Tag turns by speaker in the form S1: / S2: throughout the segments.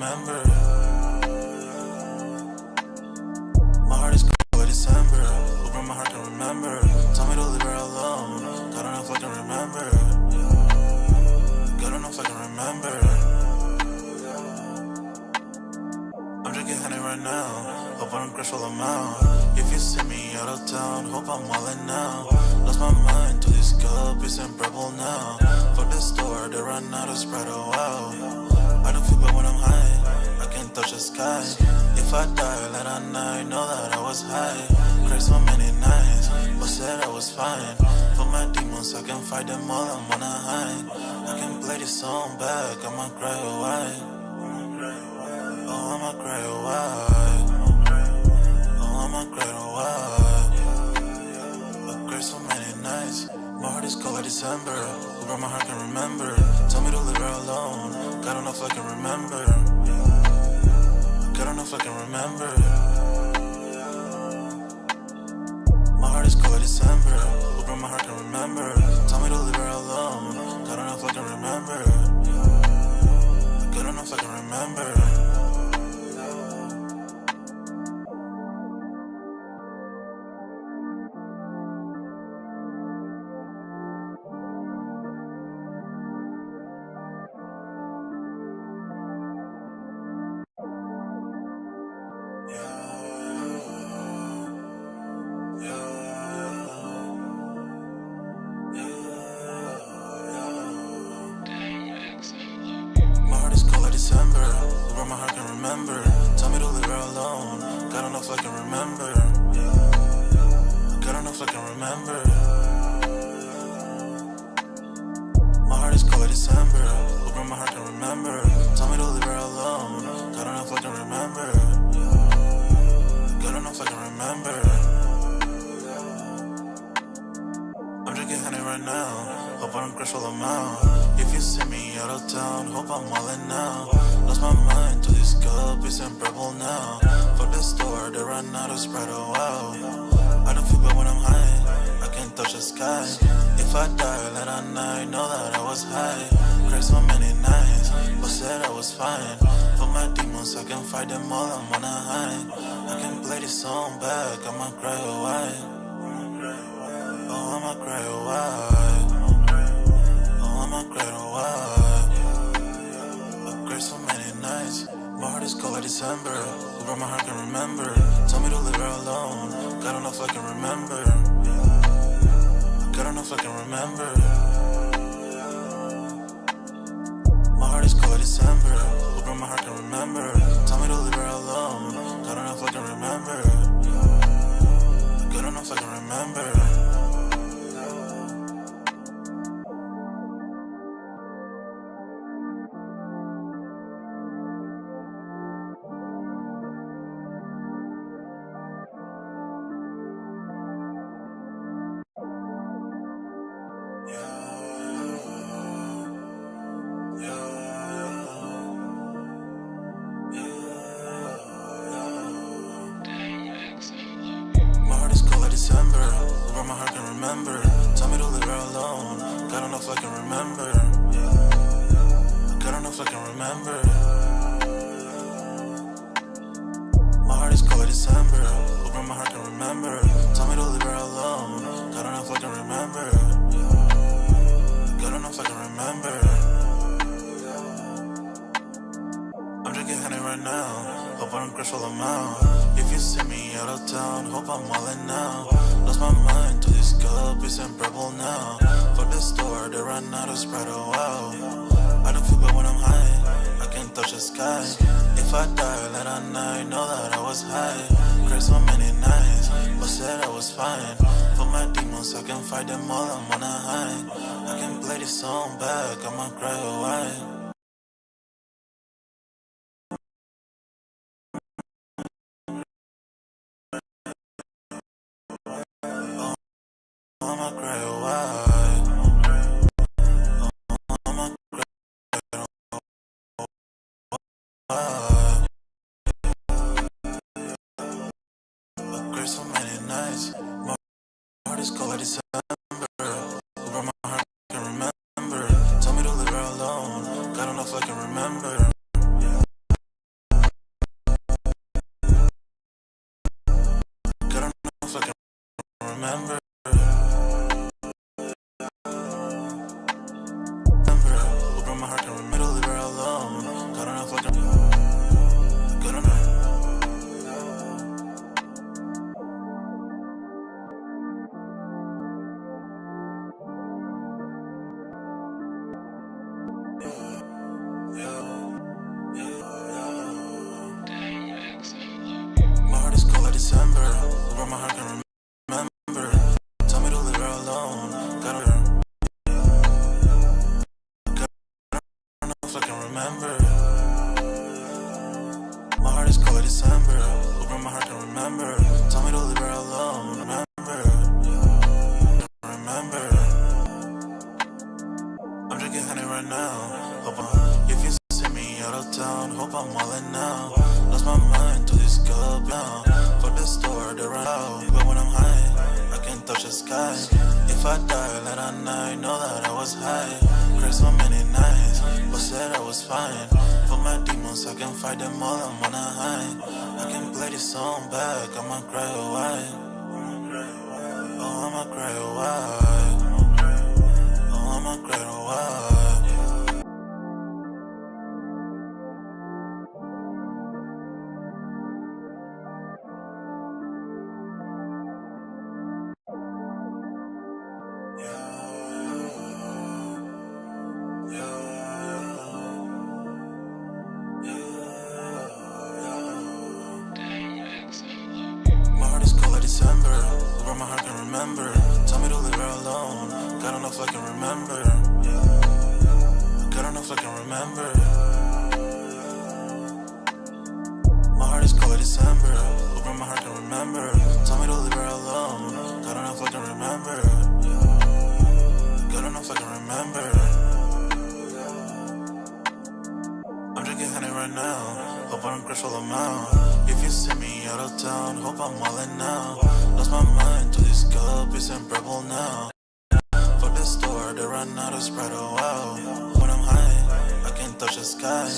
S1: remember. My heart is cold like December. Open my heart can remember. Tell me to leave her alone. God don't know if I can remember. God don't know if I can remember. I'm drinking honey right now. Hope I don't crash while I'm out. If you see me out of town, hope I'm wildin' now. Lost my mind to this cup, it's unbearable now. Fuck the store, they run out of Sprite, oh wow. I don't feel bad when I'm high, I can't touch the sky. If I die late at night, know that I was high. Cried so many nights, but said I was fine. For my demons, I can fight them all, I'm on a high. I can play this song back, I'ma cry or why. Oh, I'ma cry or why. Oh, I'ma cry or why. I cried so many nights. My heart is cold like December. Where my heart can remember. Tell me to leave her alone. God don't know if I can remember. God don't know if I can remember. My heart is cold like December. Where my heart can remember. Tell me to leave her alone. God don't know if I can remember. God don't know if I can remember. My heart is cold like December. Where my heart can remember. Tell me to leave her alone. God don't know if I can remember. God don't know if I can remember. My heart is cold like December. Where my heart can remember. Tell me to leave her alone. God don't know if I can remember. God don't know if I can remember. I'm drinking honey right now. Hope I don't crash while I'm out. If you see me out of town, hope I'm wildin' now. Lost my mind to this cup, it's unbearable now. Fuck the store, they run out of Sprite, oh wow. I don't feel bad when I'm high, I can't touch the sky. If I die late at night, know that I was high. Cried so many nights, but said I was fine. For my demons, I can fight them all, I'm on a high. I can play this song back, I'ma cry or why. Oh, I'ma cry or why. Oh, I'ma cry or why. I cried so many nights. My heart is cold like December. Where my heart can remember. Tell me to leave her alone. God don't know if I can remember. God don't know if I can remember. My heart is cold like December. Where my heart can remember. Tell me to leave her alone. God don't know if I can remember. God don't know if I can remember. My heart is cold like December. Where my heart can remember. Tell me to leave her alone. God don't know if I can remember. God don't know if I can remember. My heart is cold like December. Where my heart can remember. Tell me to leave her alone. God don't know if I can remember. God don't know if I can remember. I'm drinking honey right now. Hope I don't crash while I'm out. If you see me out of town, hope I'm wildin' now. Lost my mind to this cup, it's unbearable now. Fuck the store, they run out of Sprite, oh wow. I don't feel bad when I'm high, I can't touch the sky. If I die late at night, know that I was high. Cried so many nights, but said I was fine. For my demons, I can fight them all, I'm on a high. I can play this song back, I'ma cry or why. I'ma cry or why. I'ma cry or why. I cried so many nights. My heart is cold like December. Where my heart can remember. Tell me to leave her alone. God don't know if I can remember. remember. Open my heart, can remember, leave her alone. Got enough like good enough. My heart is cold like December. Over my heart, can remember. Tell me to leave her alone. Got enough, I can remember. My heart is cold like December. Over my heart, can remember. Tell me to leave her alone. Remember. I'm drinking honey right now. If you see me out of town, hope I'm all in now. Lost my mind to this cup now. For the store, they run out. But when I'm high, I can touch the sky. If I die late at night, know that I was high. Cried so many nights, but said I was fine. For my demons, I can fight them all, I'm on a high. I can play this song back, I'ma cry a while. Oh, I'ma cry a while. Oh, I'ma cry a while. My heart is cold like December. Over my heart, can remember. Tell me to leave her alone. Got enough, I can remember. Got enough, I can remember. My heart is cold like December. Over my heart, can remember. Tell me to leave her alone. Got enough, I can remember. Got enough, I can remember. I'm drinking honey right now. Hope I don't crush all amount. If you see me out of town, hope I'm all in now. Lost my mind to this cup, it's in purple now. For the store, they run out of Sprite, oh wow. When I'm high, I can touch the sky.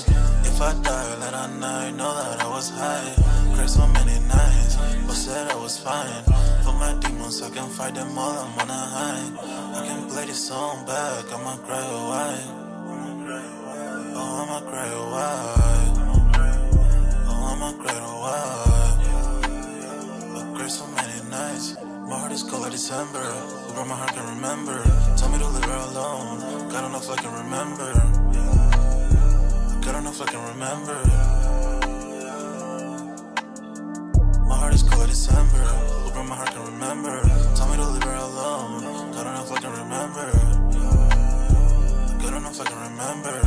S1: If I die late at night, know that I was high. Cried so many nights, but said I was fine. For my demons, I can fight them all, I'm on a high. I can play this song back, I'ma cry a while. Oh, I'ma cry a while. Oh, I'ma cry a while. I cried so many nights. My heart is cold like December. Over my heart, can remember. Tell me to leave her alone. Got enough, I can remember. Got enough, I can remember. My heart is cold like December. Over my heart, can remember. Tell me to leave her alone. Got enough, I can remember. Got enough, I can remember.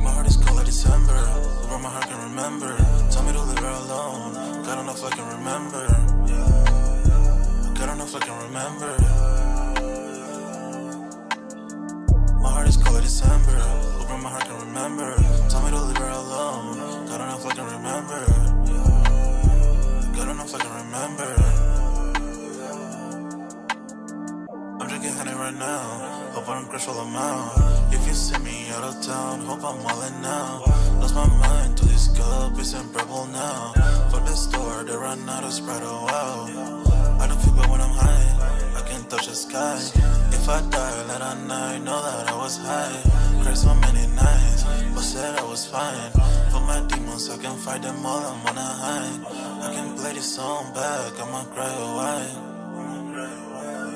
S1: My heart is cold like December. Over my heart, can remember. Tell me to leave her alone. Got enough, I can remember. Got enough, I can remember. My heart is cold like December. Over my heart, can remember. Tell me to leave her alone. Got enough, I can remember. Got enough, I can remember. I'm drinking honey right now. Hope I don't crush all amount. If you see me out of town, hope I'm all in now. Lost my mind to this cup, it's in purple now. For the store, they run out of Sprite, oh wow. I don't feel bad when I'm high, I can touch the sky. If I die late at night, know that I was high. Cried so many nights, but said I was fine. For my demons, I can fight them all, I'm on a high. I can play this song back, I'ma cry a while.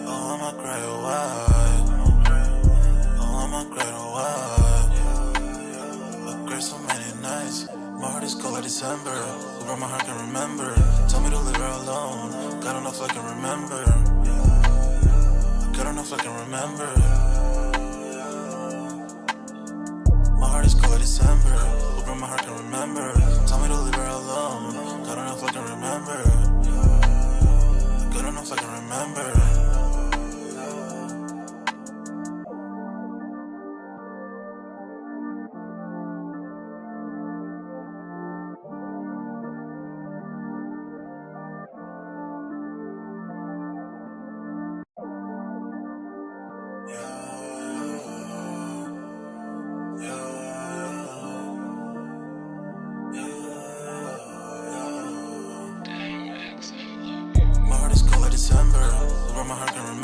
S1: Oh, I'ma cry a while. Oh, I'ma cry a while. I cried so many nights. My heart is cold like December. Over my heart, can remember. Tell me to leave her alone. Got enough, I can remember. Got enough, I can remember. My heart is cold like December. Over my heart, can remember. Tell me to leave her alone. Got enough, I can remember. Got enough, I can remember.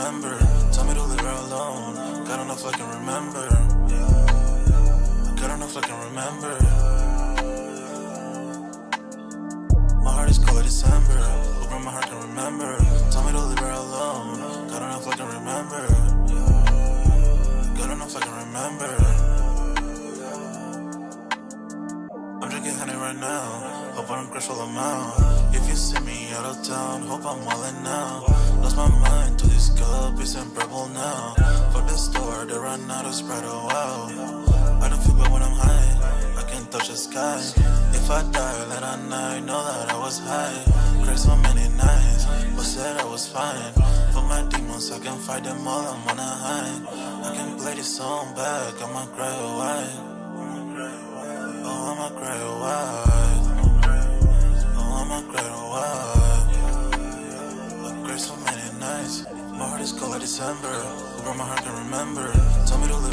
S1: remember. Tell me to leave her alone. God don't know if I can remember. God don't know if I can remember. My heart is cold like December. Open my heart can remember. Tell me to leave her alone. God don't know if I can remember. God don't know if I can remember. I'm drinking honey right now. Hope I don't crash all amount. If you see me out of town, hope I'm wildin' now. Lost my mind to this cup, it's unbearable now. For the store, they run out of Sprite, oh wow. I don't feel bad when I'm high, I can touch the sky. If I die late at night, know that I was high. Cried so many nights, but said I was fine. For my demons, I can fight them all, I'm on a high. I can play this song back, I'ma cry a while. Oh, I'ma cry a while. Oh, I'ma cry a while. I cried so many nights. My heart is cold like December. Over my heart can remember. Tell me to live.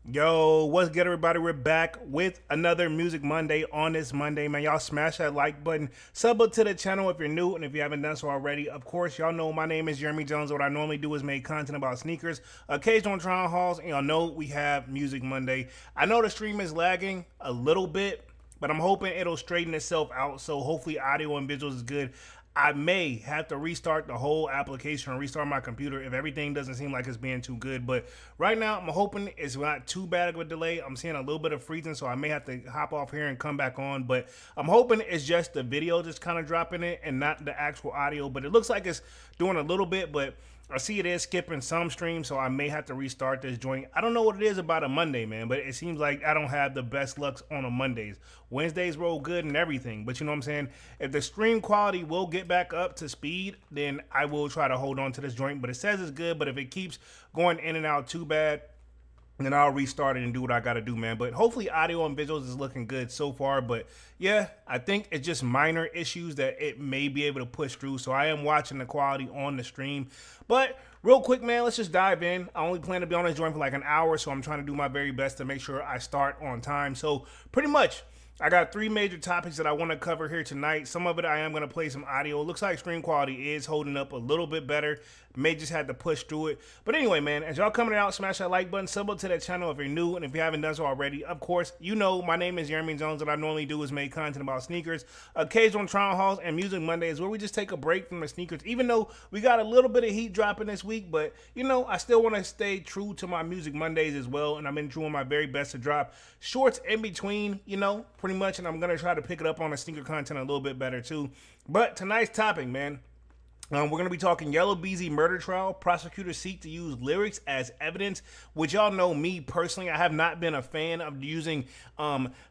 S2: Yo, what's good, everybody? We're back with another Music Monday on this Monday, man. Y'all smash that like button, sub up to the channel if you're new, and if you haven't done so already, of course, y'all know my name is Jeremy Jones. What I normally do is make content about sneakers, occasional try-on hauls, and y'all know we have Music Monday. I know the stream is lagging a little bit, but I'm hoping it'll straighten itself out, so hopefully audio and visuals is good. I may have to restart the whole application or restart my computer if everything doesn't seem like it's being too good. But right now, I'm hoping it's not too bad of a delay. I'm seeing a little bit of freezing, so I may have to hop off here and come back on. But I'm hoping it's just the video just kind of dropping it and not the actual audio. But it looks like it's doing a little bit, but I see it is skipping some streams, so I may have to restart this joint. I don't know what it is about a Monday, man, but it seems like I don't have the best lucks on a Mondays. Wednesdays roll good and everything, but you know what I'm saying? If the stream quality will get back up to speed, then I will try to hold on to this joint. But it says it's good, but if it keeps going in and out too bad, and then I'll restart it and do what I got to do, man. But hopefully audio and visuals is looking good so far. But yeah, I think it's just minor issues that it may be able to push through. So I am watching the quality on the stream. But real quick, man, let's just dive in. I only plan to be on this joint for like an hour, so I'm trying to do my very best to make sure I start on time. So pretty much, I got three major topics that I want to cover here tonight. Some of it I am going to play some audio. It looks like stream quality is holding up a little bit better. May just have to push through it. But anyway, man, as y'all coming out, smash that like button, sub up to that channel if you're new, and if you haven't done so already, of course, you know my name is Jeremy Jones. What I normally do is make content about sneakers, occasional try-on hauls, and Music Mondays, where we just take a break from the sneakers, even though we got a little bit of heat dropping this week. But, you know, I still want to stay true to my Music Mondays as well, and I've been doing my very best to drop shorts in between, you know, pretty much, and I'm going to try to pick it up on the sneaker content a little bit better too. But tonight's topic, man, we're going to be talking Yella Beezy murder trial. Prosecutors seek to use lyrics as evidence, which y'all know me personally, I have not been a fan of using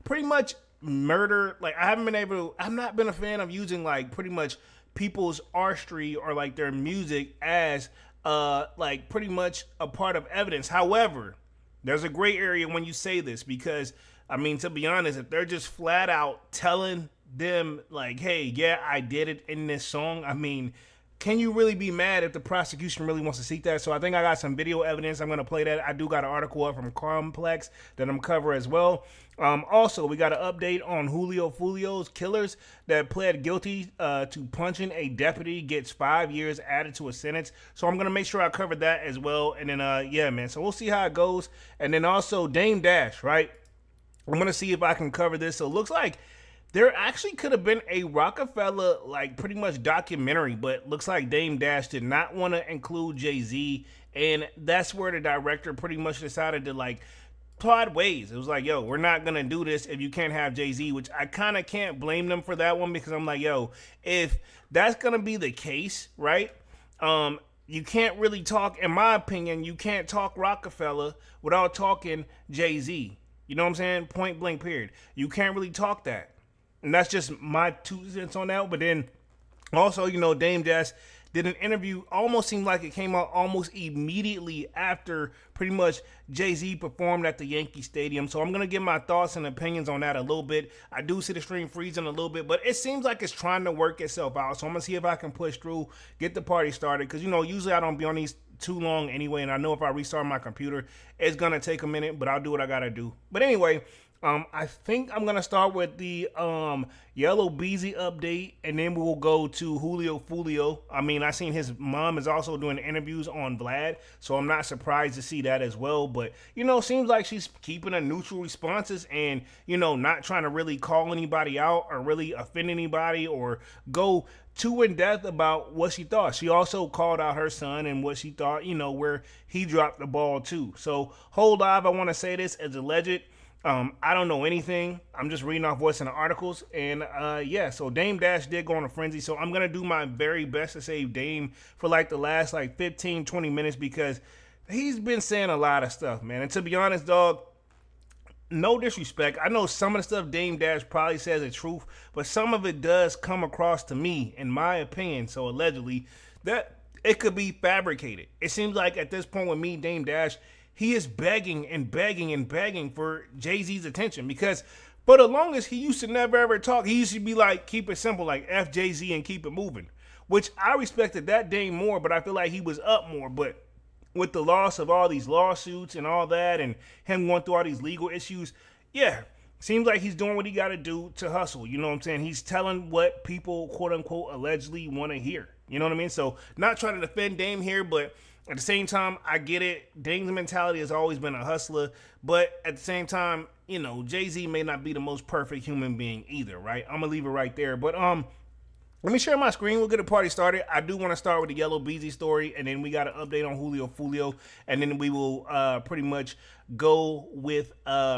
S2: pretty much murder. Like I've not been a fan of using like pretty much people's artistry or like their music as like pretty much a part of evidence. However, there's a gray area when you say this because, I mean, to be honest, if they're just flat out telling them like, hey, yeah, I did it in this song, I mean, can you really be mad if the prosecution really wants to seek that? So I think I got some video evidence. I'm going to play that. I do got an article up from Complex that I'm covering as well. Also, we got an update on Julio's killers that pled guilty to punching a deputy, gets 5 years added to a sentence. So I'm going to make sure I cover that as well. And then, yeah, man, so we'll see how it goes. And then also Dame Dash, right? I'm going to see if I can cover this. So it looks like there actually could have been a Roc-A-Fella, like, pretty much documentary, but looks like Dame Dash did not want to include Jay-Z, and that's where the director pretty much decided to, like, part ways. It was like, yo, we're not going to do this if you can't have Jay-Z, which I kind of can't blame them for that one, because I'm like, yo, if that's going to be the case, right, you can't really talk, in my opinion, you can't talk Roc-A-Fella without talking Jay-Z. You know what I'm saying? Point blank, period. You can't really talk that. And that's just my 2 cents on that. But then also, you know, Dame Dash did an interview, almost seemed like it came out almost immediately after pretty much Jay-Z performed at the Yankee Stadium. So I'm going to give my thoughts and opinions on that a little bit. I do see the stream freezing a little bit, but it seems like it's trying to work itself out. So I'm going to see if I can push through, get the party started. Because, you know, usually I don't be on these too long anyway, and I know if I restart my computer, it's going to take a minute, but I'll do what I got to do. But anyway, I think I'm going to start with the Yella Beezy update, and then we'll go to Julio. I mean, I seen his mom is also doing interviews on Vlad, so I'm not surprised to see that as well. But, you know, seems like she's keeping a neutral responses and, you know, not trying to really call anybody out or really offend anybody or go too in depth about what she thought. She also called out her son and what she thought, you know, where he dropped the ball too. So, whole live, I want to say this as alleged. I don't know anything. I'm just reading off what's in the articles. And yeah, so Dame Dash did go on a frenzy. So I'm going to do my very best to save Dame for like the last like 15, 20 minutes because he's been saying a lot of stuff, man. And to be honest, dog, no disrespect. I know some of the stuff Dame Dash probably says is truth, but some of it does come across to me, in my opinion, so allegedly, that it could be fabricated. It seems like at this point with me, Dame Dash, he is begging and begging and begging for Jay-Z's attention because for the longest, he used to never ever talk. He used to be like, keep it simple, like F Jay-Z and keep it moving, which I respected that Dame more, but I feel like he was up more. But with the loss of all these lawsuits and all that and him going through all these legal issues, yeah, seems like he's doing what he got to do to hustle. You know what I'm saying? He's telling what people, quote unquote, allegedly want to hear. You know what I mean? So not trying to defend Dame here, but at the same time, I get it. Dame's mentality has always been a hustler. But at the same time, you know, Jay-Z may not be the most perfect human being either, right? I'm going to leave it right there. But let me share my screen. We'll get the party started. I do want to start with the Yella Beezy story, and then we got an update on Julio, and then we will pretty much go with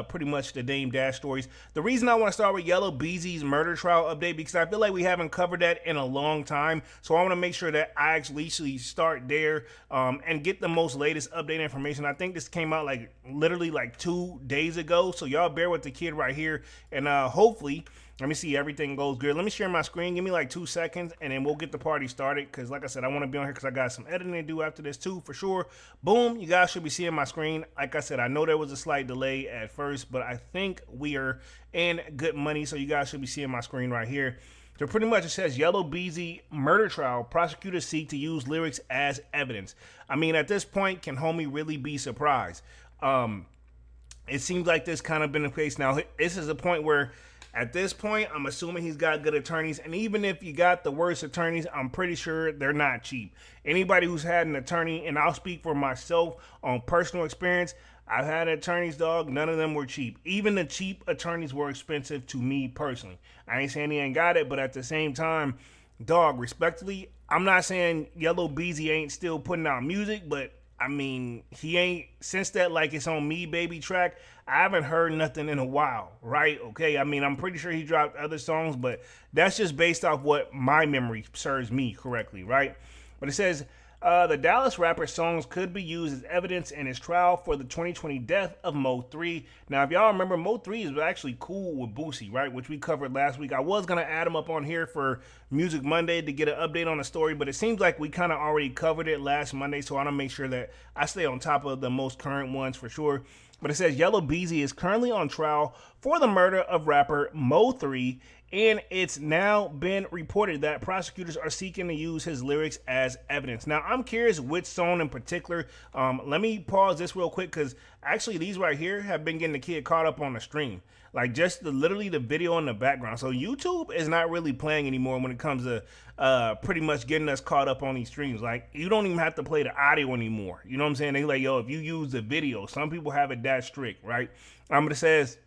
S2: pretty much the Dame Dash stories. The reason I want to start with Yella Beezy's murder trial update because I feel like we haven't covered that in a long time, so I want to make sure that I actually start there and get the most latest update information. I think this came out like literally like 2 days ago, so y'all bear with the kid right here, and hopefully, let me see, everything goes good. Let me share my screen. Give me like 2 seconds, and then we'll get the party started. Because like I said, I want to be on here because I got some editing to do after this too, for sure. Boom, you guys should be seeing my screen. Like I said, I know there was a slight delay at first, but I think we are in good money. So you guys should be seeing my screen right here. So pretty much it says Yella Beezy murder trial. Prosecutors seek to use lyrics as evidence. I mean, at this point, can homie really be surprised? It seems like this kind of been the case. Now, this is a point where at this point, I'm assuming he's got good attorneys. And even if you got the worst attorneys, I'm pretty sure they're not cheap. Anybody who's had an attorney, and I'll speak for myself on personal experience, I've had attorneys, dog. None of them were cheap. Even the cheap attorneys were expensive to me personally. I ain't saying he ain't got it, but at the same time, dog, respectfully, I'm not saying Yella Beezy ain't still putting out music, but I mean, he ain't, since that like it's on me baby track, I haven't heard nothing in a while, right? Okay, I mean, I'm pretty sure he dropped other songs, but that's just based off what my memory serves me correctly, right? But it says, the Dallas rapper's songs could be used as evidence in his trial for the 2020 death of Mo3. Now, if y'all remember, Mo3 is actually cool with Boosie, right? Which we covered last week. I was going to add him up on here for Music Monday to get an update on the story, but it seems like we kind of already covered it last Monday, so I want to make sure that I stay on top of the most current ones for sure. But it says Yella Beezy is currently on trial for the murder of rapper Mo3, and it's now been reported that prosecutors are seeking to use his lyrics as evidence. Now, I'm curious which song in particular. Let me pause this real quick because actually these right here have been getting the kid caught up on the stream. Like just literally the video in the background. So YouTube is not really playing anymore when it comes to pretty much getting us caught up on these streams. Like you don't even have to play the audio anymore. You know what I'm saying? They like, yo, if you use the video, some people have it that strict, right? But it says,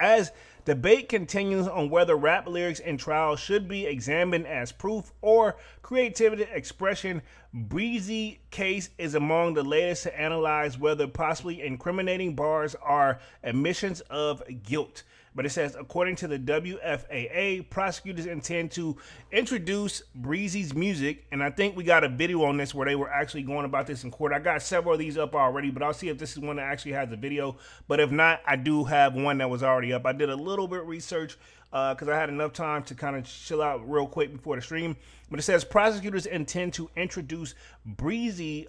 S2: as debate continues on whether rap lyrics in trial should be examined as proof or creativity expression, Beezy case is among the latest to analyze whether possibly incriminating bars are admissions of guilt. But it says, according to the WFAA, prosecutors intend to introduce Beezy's music, and I think we got a video on this where they were actually going about this in court. I got several of these up already, but I'll see if this is one that actually has a video. But if not, I do have one that was already up. I did a little bit of research because I had enough time to kind of chill out real quick before the stream. But it says prosecutors intend to introduce Beezy,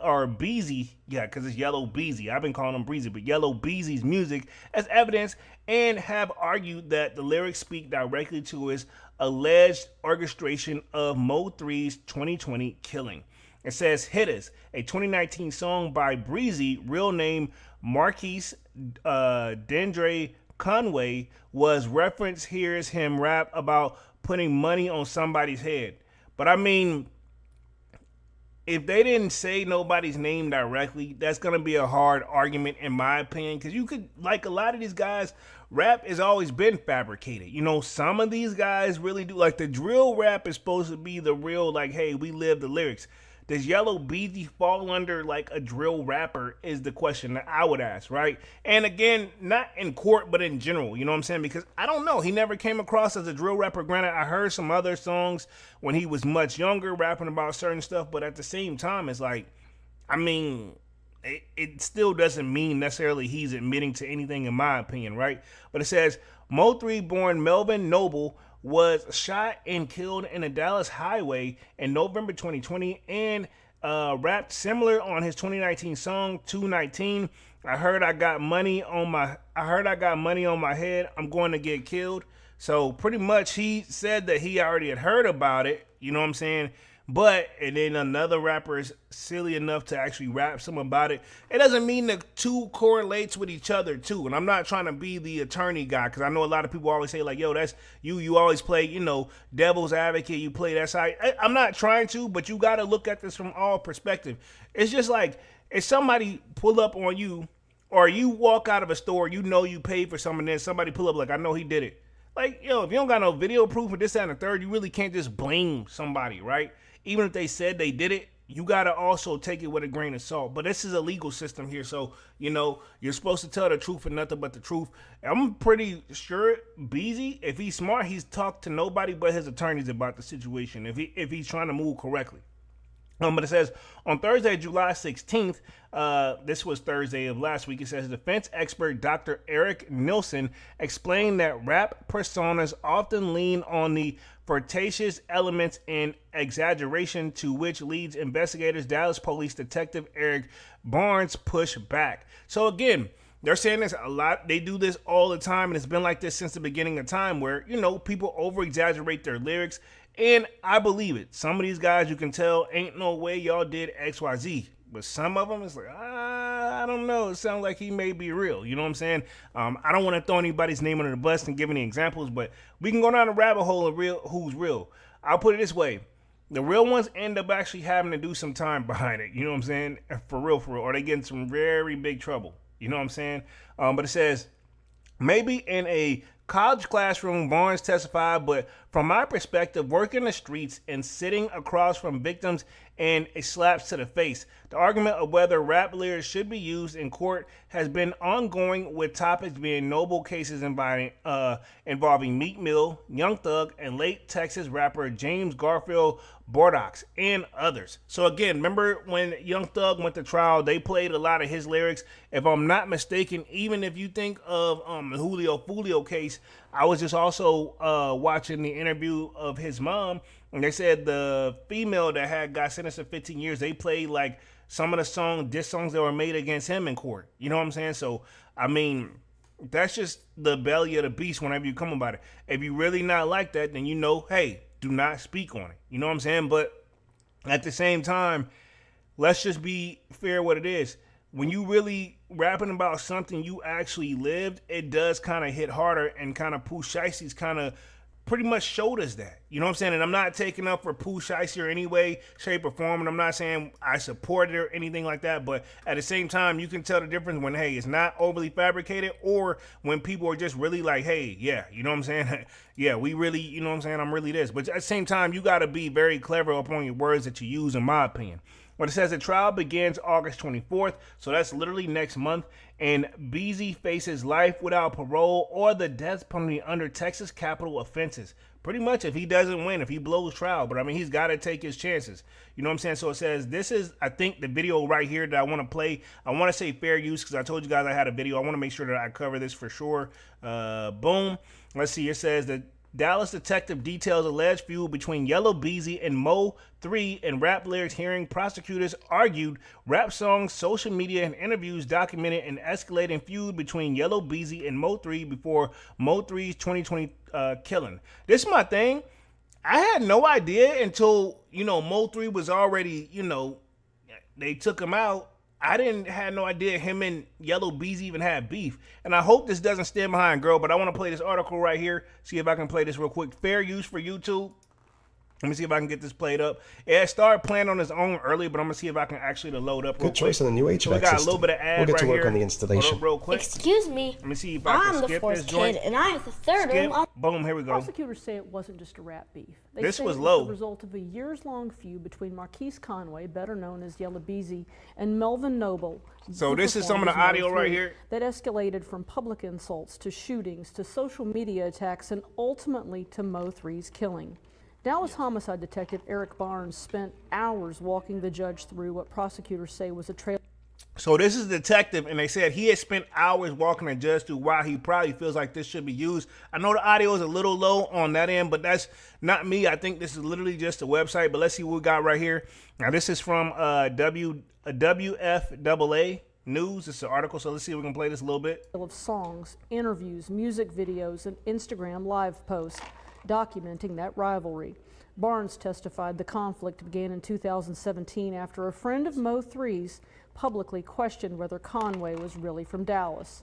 S2: yeah, because it's Yella Beezy. I've been calling him Breezy, but Yella Beezy's music as evidence, and have argued that the lyrics speak directly to his alleged orchestration of Mo3's 2020 killing. It says Hitters, a 2019 song by Breezy, real name Marquise Dendre Conway, was referenced. Here's him rap about putting money on somebody's head. But I mean, if they didn't say nobody's name directly, that's going to be a hard argument in my opinion, because you could, like a lot of these guys, rap has always been fabricated. You know, some of these guys really do, like the drill rap is supposed to be the real, like, hey, we live the lyrics. Does Yella Beezy fall under like a drill rapper is the question that I would ask, right? And again, not in court, but in general, you know what I'm saying? Because I don't know, he never came across as a drill rapper. Granted, I heard some other songs when he was much younger rapping about certain stuff, but at the same time, it's like, I mean, it still doesn't mean necessarily he's admitting to anything in my opinion, right? But it says, Mo3 born Melvin Noble was shot and killed in a Dallas highway in November 2020 and rapped similar on his 2019 song 219. I heard I got money on my head. I'm going to get killed. So pretty much he said that he already had heard about it, you know what I'm saying? But, and then another rapper is silly enough to actually rap some about it. It doesn't mean the two correlates with each other too. And I'm not trying to be the attorney guy, because I know a lot of people always say like, yo, that's you always play, you know, devil's advocate, you play that side. I'm not trying to, but you got to look at this from all perspective. It's just like, if somebody pull up on you, or you walk out of a store, you know you paid for something, and then somebody pull up like, I know he did it. Like, yo, if you don't got no video proof of this, that, and the third, you really can't just blame somebody, right? Even if they said they did it, you got to also take it with a grain of salt. But this is a legal system here, so, you know, you're supposed to tell the truth and nothing but the truth. I'm pretty sure Beezy, if he's smart, he's talked to nobody but his attorneys about the situation, if he's trying to move correctly. But it says, on Thursday, July 16th, this was Thursday of last week, it says defense expert Dr. Eric Nilsson explained that rap personas often lean on the flirtatious elements and exaggeration, to which leads investigators Dallas Police Detective Eric Barnes push back. So again, they're saying this a lot. They do this all the time, and it's been like this since the beginning of time, where, you know, people over-exaggerate their lyrics. And I believe it. Some of these guys, you can tell, ain't no way y'all did XYZ. But some of them, it's like, I don't know. It sounds like he may be real. You know what I'm saying? I don't want to throw anybody's name under the bus and give any examples, but we can go down the rabbit hole of who's real. I'll put it this way. The real ones end up actually having to do some time behind it. You know what I'm saying? For real. Or they get in some very big trouble. You know what I'm saying? But it says, maybe in a college classroom, Barnes testified, but from my perspective, working the streets and sitting across from victims and a slaps to the face, the argument of whether rap lyrics should be used in court has been ongoing, with topics being Noble cases involving Meek Mill, Young Thug, and late Texas rapper James Garfield Bordox, and others. So again, remember when Young Thug went to trial, they played a lot of his lyrics. If I'm not mistaken, even if you think of the Julio case, I was just also watching the interview of his mom, and they said the female that got sentenced to 15 years, they played like some of the diss songs that were made against him in court. You know what I'm saying? So, I mean, that's just the belly of the beast whenever you come about it. If you really not like that, then you know, hey, do not speak on it. You know what I'm saying? But at the same time, let's just be fair what it is. When you really rapping about something you actually lived, it does kind of hit harder, and kind of Pooh Shicey's kind of pretty much showed us that. You know what I'm saying? And I'm not taking up for Pooh Shicey or any way, shape, or form, and I'm not saying I support it or anything like that, but at the same time, you can tell the difference when, hey, it's not overly fabricated, or when people are just really like, hey, yeah, you know what I'm saying? Yeah, we really, you know what I'm saying? I'm really this. But at the same time, you got to be very clever upon your words that you use, in my opinion. But it says the trial begins August 24th, so that's literally next month, and Beezy faces life without parole or the death penalty under Texas capital offenses. Pretty much if he doesn't win, if he blows trial, but I mean, he's got to take his chances. You know what I'm saying? So it says, this is, I think, the video right here that I want to play. I want to say fair use because I told you guys I had a video. I want to make sure that I cover this for sure. Boom. Let's see. It says that Dallas detective details alleged feud between Yella Beezy and Mo 3 in rap lyrics hearing. Prosecutors argued rap songs, social media, and interviews documented an escalating feud between Yella Beezy and Mo 3 before Mo 3's 2020 killing. This is my thing. I had no idea until, Mo 3 was already, they took him out. I didn't have no idea him and Yella Beezy even had beef. And I hope this doesn't stand behind, girl, but I want to play this article right here. See if I can play this real quick. Fair use for YouTube. Let me see if I can get this played up. It started playing on its own early, but I'm going to see if I can actually load up real quick.
S3: Good choice on the new HVAC system.
S2: So we got a little bit of ad
S3: We'll get to
S2: right
S3: work
S2: here.
S3: on the installation.
S2: Hold up real quick.
S4: Excuse me.
S2: Let me see if I can skip this joint.
S4: I'm the fourth kid, and I'm the third.
S2: Skip. Boom, here we go.
S5: Prosecutors say it wasn't just a rap beef. They
S2: This
S5: say
S2: was
S5: it
S2: low.
S5: the result of a years-long feud between Marquise Conway, better known as Yella Beezy, and Melvin Noble.
S2: So
S5: who
S2: this is some of the
S5: performed as
S2: audio
S5: Mo
S2: right
S5: 3,
S2: here.
S5: that escalated from public insults to shootings to social media attacks and ultimately to Mo 3's killing. Dallas homicide detective Eric Barnes spent hours walking the judge through what prosecutors say was a trailer.
S2: So this is a detective, and they said he had spent hours walking the judge through why he probably feels like this should be used. I know the audio is a little low on that end, but that's not me. I think this is literally just a website, but let's see what we got right here. Now, this is from WFAA News. It's an article, so let's see if we can play this a little bit.
S5: Of songs, interviews, music videos, and Instagram live posts documenting that rivalry. Barnes testified the conflict began in 2017 after a friend of Mo 3's publicly questioned whether Conway was really from Dallas.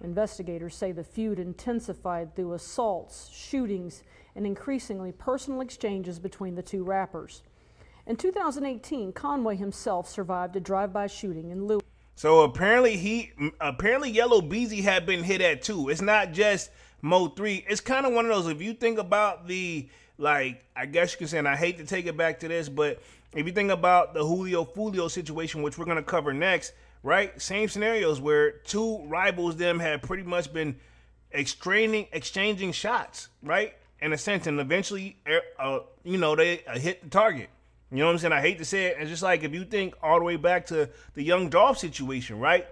S5: Investigators say the feud intensified through assaults, shootings, and increasingly personal exchanges between the two rappers. In 2018, Conway himself survived a drive-by shooting in Louisville.
S2: So apparently Yella Beezy had been hit at too. It's not just Mo 3. It's kind of one of those, if you think about the, I guess you can say, and I hate to take it back to this, but if you think about the Julio situation, which we're going to cover next, right? Same scenarios where two rivals them had pretty much been exchanging shots, right? In a sense, and eventually, they hit the target. You know what I'm saying? I hate to say it. It's just like if you think all the way back to the Young Dolph situation, right?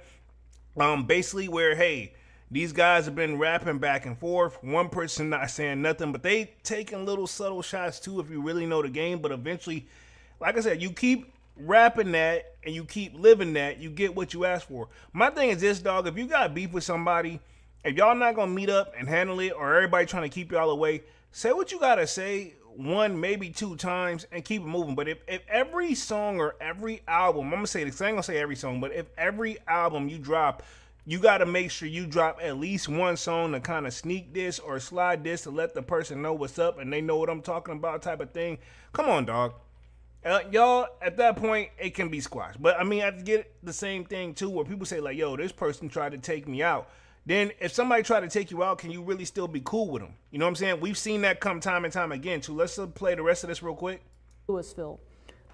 S2: Basically where, hey, these guys have been rapping back and forth. One person not saying nothing, but they taking little subtle shots too if you really know the game. But eventually, like I said, you keep rapping that and you keep living that, you get what you ask for. My thing is this, dog. If you got beef with somebody, if y'all not going to meet up and handle it, or everybody trying to keep y'all away, say what you got to say one, maybe two times and keep it moving. But if every song or every album, I'm going to say this, I ain't going to say every song, but if every album you drop, you got to make sure you drop at least one song to kind of sneak this or slide this to let the person know what's up and they know what I'm talking about type of thing. Come on, dog. Y'all, at that point, it can be squashed. But, I mean, I get the same thing, too, where people say, like, yo, this person tried to take me out. Then if somebody tried to take you out, can you really still be cool with them? You know what I'm saying? We've seen that come time and time again, too. Let's play the rest of this real quick.
S5: Louisville.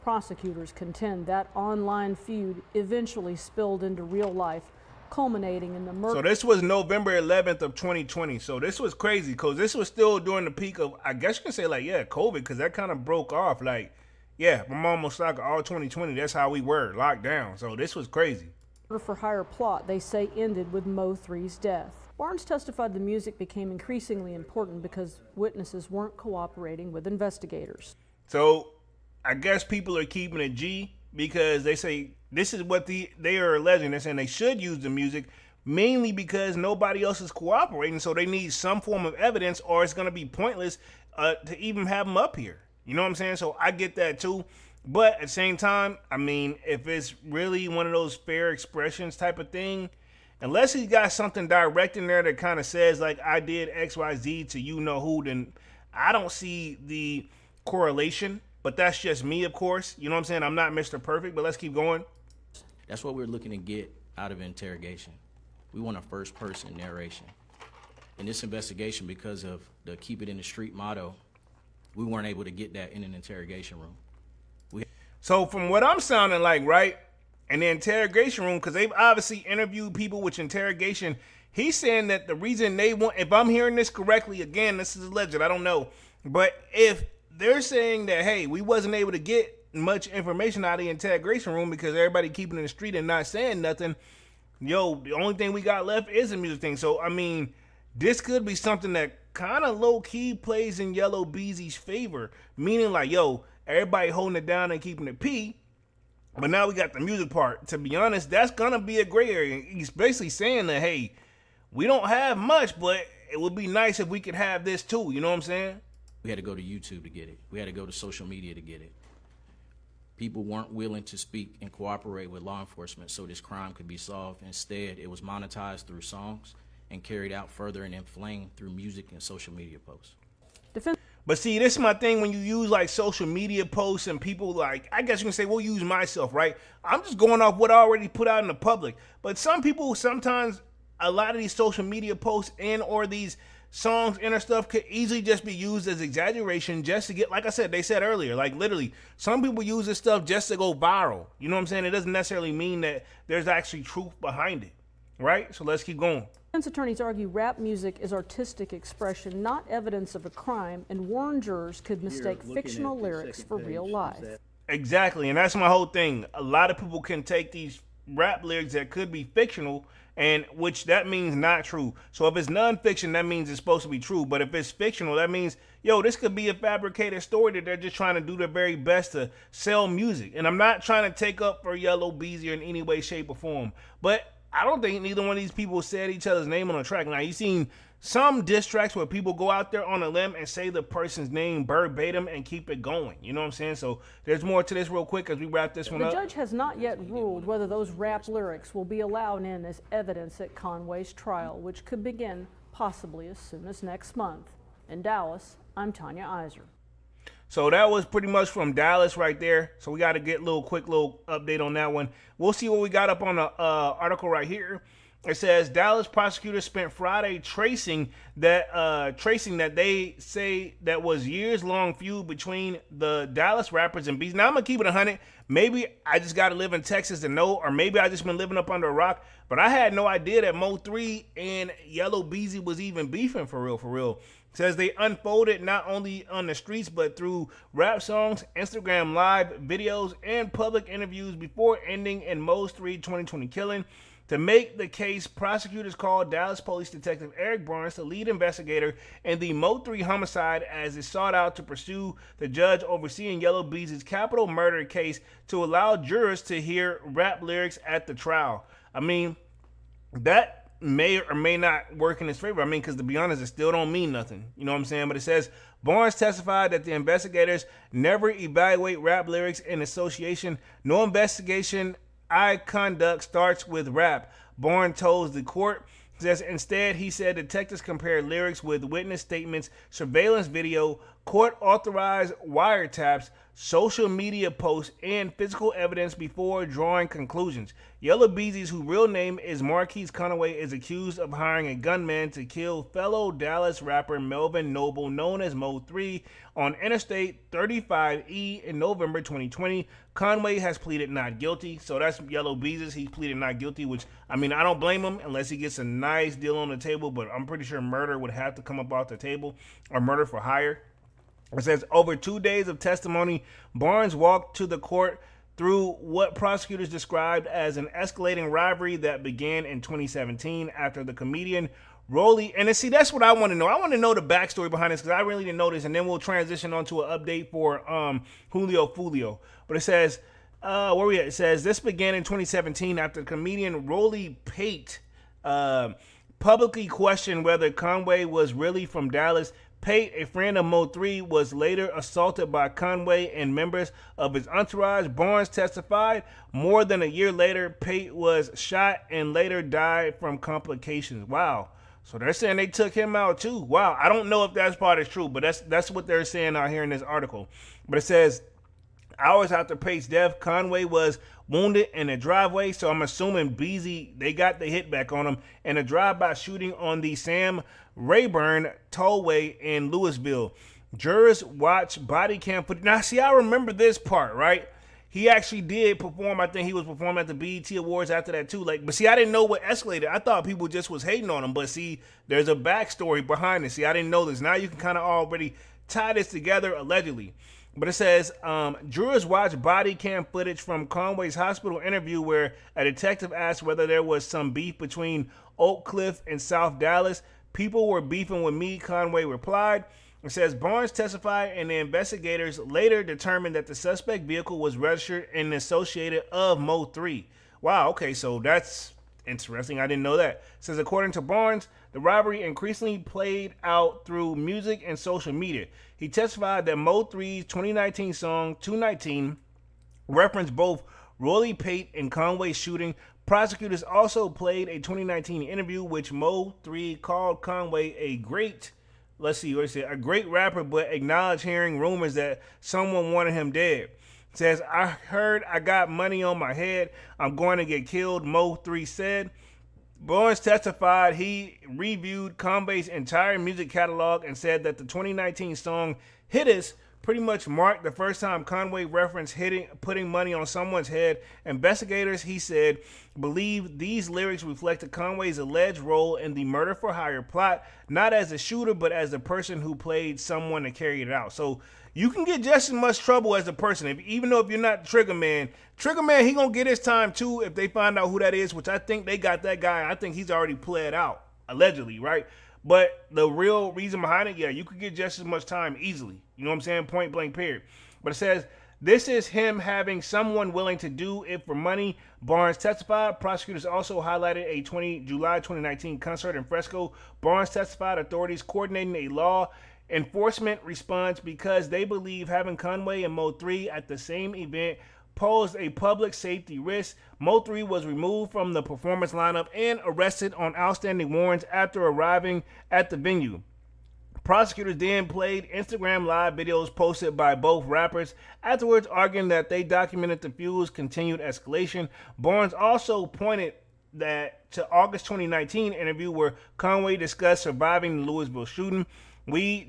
S5: Prosecutors contend that online feud eventually spilled into real life, culminating in the murder.
S2: So this was November 11th of 2020. So this was crazy because this was still during the peak of, I guess you can say, like, yeah, COVID, because that kind of broke off. Like, yeah, I'm almost like all 2020. That's how we were, locked down. So this was crazy.
S5: For hire plot, they say, ended with Mo 3's death. Barnes testified the music became increasingly important because witnesses weren't cooperating with investigators.
S2: So I guess people are keeping it G because they say this is what they are alleging. They're saying they should use the music mainly because nobody else is cooperating. So they need some form of evidence or it's going to be pointless to even have them up here. You know what I'm saying? So I get that too. But at the same time, I mean, if it's really one of those fair expressions type of thing, unless he's got something direct in there that kind of says, like, I did X, Y, Z to you know who, then I don't see the correlation. But that's just me, of course. You know what I'm saying? I'm not Mr. Perfect, but let's keep going.
S6: That's what we're looking to get out of interrogation. We want a first-person narration. In this investigation, because of the keep it in the street motto, we weren't able to get that in an interrogation room.
S2: So from what I'm sounding like, right, in the interrogation room, because they've obviously interviewed people with interrogation, he's saying that the reason they want, if I'm hearing this correctly, again, this is alleged, I don't know, but if they're saying that, hey, we wasn't able to get much information out of the interrogation room because everybody keeping in the street and not saying nothing, yo, the only thing we got left is the music thing. So, I mean, this could be something that kind of low-key plays in Yella Beezy's favor, meaning like, yo, everybody holding it down and keeping it P, but now we got the music part. To be honest, that's going to be a gray area. He's basically saying that, hey, we don't have much, but it would be nice if we could have this too. You know what I'm saying?
S6: We had to go to YouTube to get it. We had to go to social media to get it. People weren't willing to speak and cooperate with law enforcement so this crime could be solved. Instead, it was monetized through songs and carried out further and inflamed through music and social media posts.
S2: But see, this is my thing when you use like social media posts and people like, I guess you can say, we'll use myself, right? I'm just going off what I already put out in the public. But some people, sometimes a lot of these social media posts and or these songs and stuff could easily just be used as exaggeration just to get, like I said, they said earlier, like literally, some people use this stuff just to go viral. You know what I'm saying? It doesn't necessarily mean that there's actually truth behind it, right? So let's keep going.
S5: Defense attorneys argue rap music is artistic expression, not evidence of a crime, and warn jurors could mistake fictional lyrics for real life.
S2: Exactly, and that's my whole thing. A lot of people can take these rap lyrics that could be fictional, and which that means not true. So if it's non-fiction, that means it's supposed to be true. But if it's fictional, that means, yo, this could be a fabricated story that they're just trying to do their very best to sell music. And I'm not trying to take up for Yella Beezy in any way, shape, or form. But I don't think neither one of these people said each other's name on a track. Now, you've seen some diss tracks where people go out there on a limb and say the person's name verbatim and keep it going. You know what I'm saying? So there's more to this real quick as we wrap this one up.
S5: The judge has not yet ruled whether those rap lyrics will be allowed in as evidence at Conway's trial, which could begin possibly as soon as next month. In Dallas, I'm Tanya Iser.
S2: So that was pretty much from Dallas right there. So we got to get a quick little update on that one. We'll see what we got up on the article right here. It says Dallas prosecutors spent Friday tracing that they say that was years-long feud between the Dallas rappers and Beezy. Now I'm gonna keep it 100. Maybe I just got to live in Texas to know, or maybe I just been living up under a rock. But I had no idea that Mo 3 and Yella Beezy was even beefing for real, for real. Says they unfolded not only on the streets but through rap songs, Instagram live videos, and public interviews before ending in Mo's 3 2020 killing. To make the case, prosecutors called Dallas Police Detective Eric Barnes, the lead investigator in the Mo 3 homicide, as it sought out to pursue the judge overseeing Yella Beezy's capital murder case to allow jurors to hear rap lyrics at the trial. I mean, that may or may not work in his favor. I mean, because to be honest, it still don't mean nothing. You know what I'm saying? But it says Barnes testified that the investigators never evaluate rap lyrics in association. No investigation I conduct starts with rap. Barnes told the court. Says instead, he said detectives compared lyrics with witness statements, surveillance video, court-authorized wiretaps, social media posts, and physical evidence before drawing conclusions. Yella Beezy's, whose real name is Marquise Conway, is accused of hiring a gunman to kill fellow Dallas rapper Melvin Noble, known as Mo 3, on Interstate 35E in November 2020. Conway has pleaded not guilty. So that's Yella Beezy's. He pleaded not guilty, which, I mean, I don't blame him unless he gets a nice deal on the table, but I'm pretty sure murder would have to come up off the table, or murder for hire. It says over 2 days of testimony, Barnes walked to the court through what prosecutors described as an escalating rivalry that began in 2017 after the comedian Rolly. And see, that's what I want to know. I want to know the backstory behind this because I really didn't know this. And then we'll transition on to an update for Julio. But it says, where we at? It says this began in 2017 after the comedian Rolly Pate publicly questioned whether Conway was really from Dallas. Pate, a friend of Mo 3, was later assaulted by Conway and members of his entourage. Barnes testified more than a year later, Pate was shot and later died from complications. Wow. So they're saying they took him out too. Wow. I don't know if that part is true, but that's what they're saying out here in this article. But it says hours after Pate's death, Conway was wounded in a driveway. So I'm assuming Beezy, they got the hit back on him in a drive-by shooting on the Sam Rayburn Tollway in Louisville. Jurors watch body cam footage. Now, see, I remember this part, right? he actually did perform. I think he was performing at the BET Awards after that too. Like, but see, I didn't know what escalated. I thought people just was hating on him. But see, there's a backstory behind it. See, I didn't know this. Now you can kind of already tie this together, allegedly. But it says, jurors watched body cam footage from Conway's hospital interview where a detective asked whether there was some beef between Oak Cliff and South Dallas. People were beefing with me, Conway replied. It says Barnes testified, and the investigators later determined that the suspect vehicle was registered and associated of Mo 3. Wow, okay, so that's interesting. I didn't know that. It says according to Barnes, the robbery increasingly played out through music and social media. He testified that Mo 3's 2019 song 219 referenced both Rolly Pate and Conway's shooting. Prosecutors also played a 2019 interview which Mo 3 called Conway a great rapper, but acknowledged hearing rumors that someone wanted him dead. Says, I heard I got money on my head. I'm going to get killed, Mo 3 said. Barnes testified he reviewed Conway's entire music catalog and said that the 2019 song Hit Us pretty much marked the first time Conway referenced putting money on someone's head. Investigators, he said, believe these lyrics reflected Conway's alleged role in the murder for hire plot, not as a shooter, but as the person who played someone to carry it out. So you can get just as much trouble as the person. Even though if you're not Trigger Man, he gonna get his time too if they find out who that is, which I think they got that guy. I think he's already pled out, allegedly, right? But the real reason behind it, yeah, you could get just as much time easily. You know what I'm saying? Point blank, period. But it says, this is him having someone willing to do it for money. Barnes testified. Prosecutors also highlighted a July 2019 concert in Fresco. Barnes testified authorities coordinating a law enforcement response because they believe having Conway and Mo 3 at the same event posed a public safety risk. Mo 3 was removed from the performance lineup and arrested on outstanding warrants after arriving at the venue. Prosecutors then played Instagram live videos posted by both rappers, afterwards arguing that they documented the feud's continued escalation. Barnes also pointed that to August 2019 interview where Conway discussed surviving the Louisville shooting. He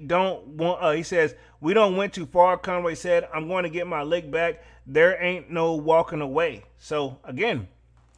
S2: says, we don't went too far. Conway said, I'm going to get my lick back. There ain't no walking away. So again,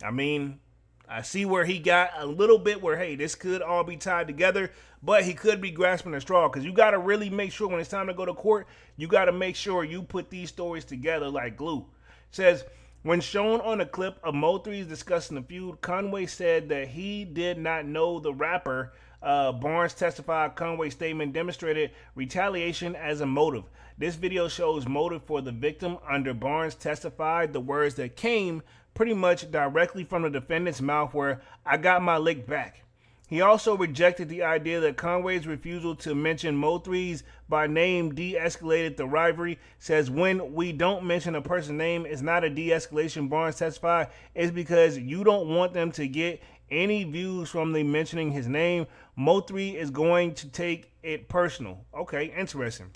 S2: I mean, I see where he got a little bit where, hey, this could all be tied together, but he could be grasping a straw because you got to really make sure when it's time to go to court, you got to make sure you put these stories together like glue. It says, when shown on a clip of Mo 3's discussing the feud, Conway said that he did not know the rapper. Barnes testified Conway's statement demonstrated retaliation as a motive. This video shows motive for the victim. Under Barnes testified the words that came pretty much directly from the defendant's mouth were, I got my lick back. He also rejected the idea that Conway's refusal to mention Mo 3's by name de-escalated the rivalry. Says when we don't mention a person's name, it's not a de-escalation, Barnes testified. It's because you don't want them to get any views from the mentioning his name. Mo 3 is going to take it personal. Okay, interesting.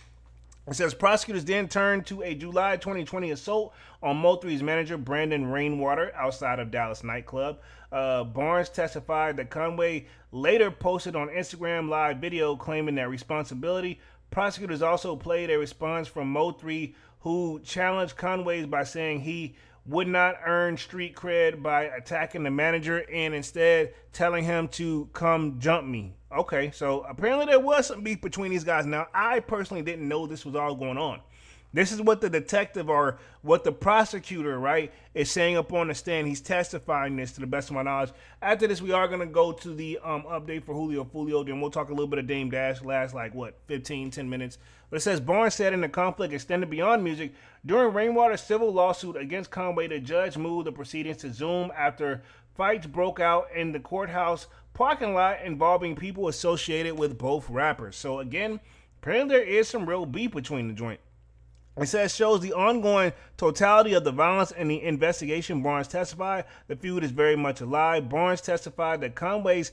S2: It says prosecutors then turned to a July 2020 assault on Mo 3's manager, Brandon Rainwater, outside of Dallas nightclub. Barnes testified that Conway later posted on Instagram live video claiming that responsibility. Prosecutors also played a response from Mo 3, who challenged Conway's by saying he would not earn street cred by attacking the manager and instead telling him to come jump me. Okay, so apparently there was some beef between these guys. Now, I personally didn't know this was all going on. This is what the detective or what the prosecutor, right, is saying up on the stand. He's testifying this to the best of my knowledge. After this, we are going to go to the update for Julio. Then we'll talk a little bit of Dame Dash. Last, 10 minutes. But it says, Barnes said in the conflict extended beyond music. During Rainwater's civil lawsuit against Conway, the judge moved the proceedings to Zoom after fights broke out in the courthouse parking lot involving people associated with both rappers. So again, apparently there is some real beef between the joint. It says shows the ongoing totality of the violence in the investigation. Barnes testified the feud is very much alive. Barnes testified that Conway's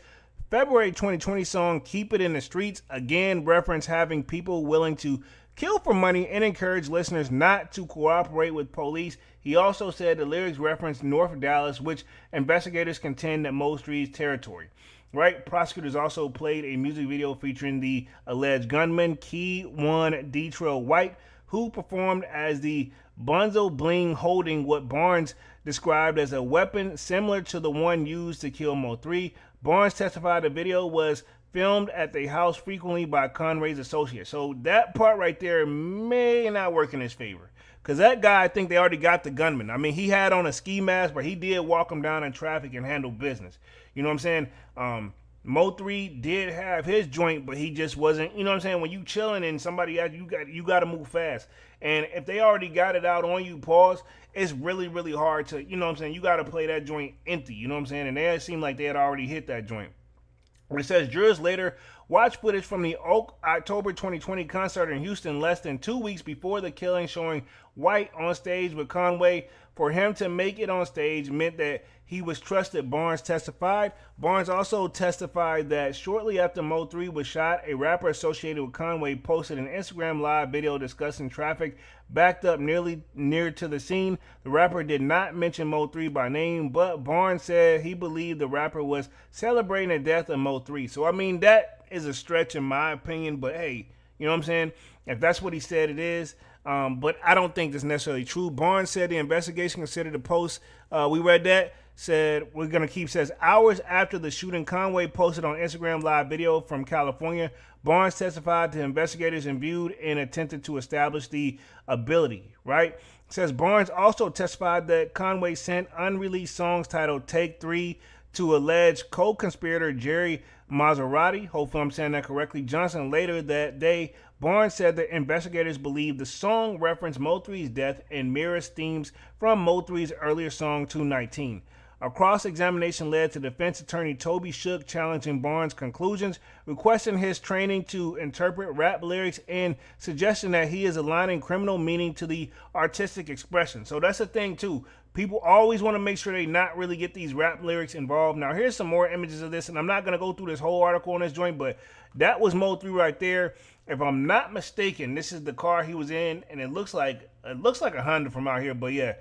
S2: February 2020 song Keep It in the Streets again referenced having people willing to kill for money and encourage listeners not to cooperate with police. He also said the lyrics referenced North Dallas, which investigators contend that Mo 3's territory. Right? Prosecutors also played a music video featuring the alleged gunman, Key One Detroit White, who performed as the Bunzo Bling holding what Barnes described as a weapon similar to the one used to kill Mo3. Barnes testified the video was filmed at the house frequently by Conway's associates. So that part right there may not work in his favor. Because that guy, I think they already got the gunman. I mean, he had on a ski mask, but he did walk him down in traffic and handle business. You know what I'm saying? Mo3 did have his joint, but he just wasn't, you know what I'm saying? When you chilling and somebody else, you got to move fast. And if they already got it out on you, pause, it's really, really hard to, you know what I'm saying? You got to play that joint empty, you know what I'm saying? And they seemed like they had already hit that joint. It says jurors later watched footage from the October 2020 concert in Houston less than 2 weeks before the killing, showing White on stage with Conway. For him to make it on stage meant that he was trusted, Barnes testified. Barnes also testified that shortly after Mo3 was shot, a rapper associated with Conway posted an Instagram live video discussing traffic backed up near to the scene. The rapper did not mention Mo3 by name, but Barnes said he believed the rapper was celebrating the death of Mo3. So, I mean, that is a stretch in my opinion, but hey, you know what I'm saying? If that's what he said, it is. But I don't think that's necessarily true. Barnes said the investigation considered the post. We read that. Said we're going to keep, says hours after the shooting, Conway posted on Instagram live video from California. Barnes testified to investigators and viewed and attempted to establish the ability, right? Says Barnes also testified that Conway sent unreleased songs titled Take 3 to alleged co-conspirator Jerry Maserati. Hopefully I'm saying that correctly. Johnson later that day, Barnes said that investigators believe the song referenced Mo3's death and mirrors themes from Mo3's earlier song 219. A cross-examination led to defense attorney Toby Shook challenging Barnes' conclusions, requesting his training to interpret rap lyrics and suggesting that he is aligning criminal meaning to the artistic expression. So that's the thing too. People always want to make sure they not really get these rap lyrics involved. Now here's some more images of this, and I'm not going to go through this whole article on this joint, but that was Mo3 right there. If I'm not mistaken, this is the car he was in, and it looks like a Honda from out here, but yeah.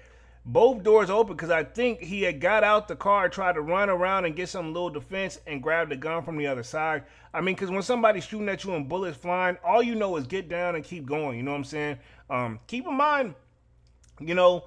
S2: Both doors open because I think he had got out the car, tried to run around and get some little defense and grab the gun from the other side. I mean, because when somebody's shooting at you and bullets flying, all you know is get down and keep going. You know what I'm saying? Keep in mind, you know,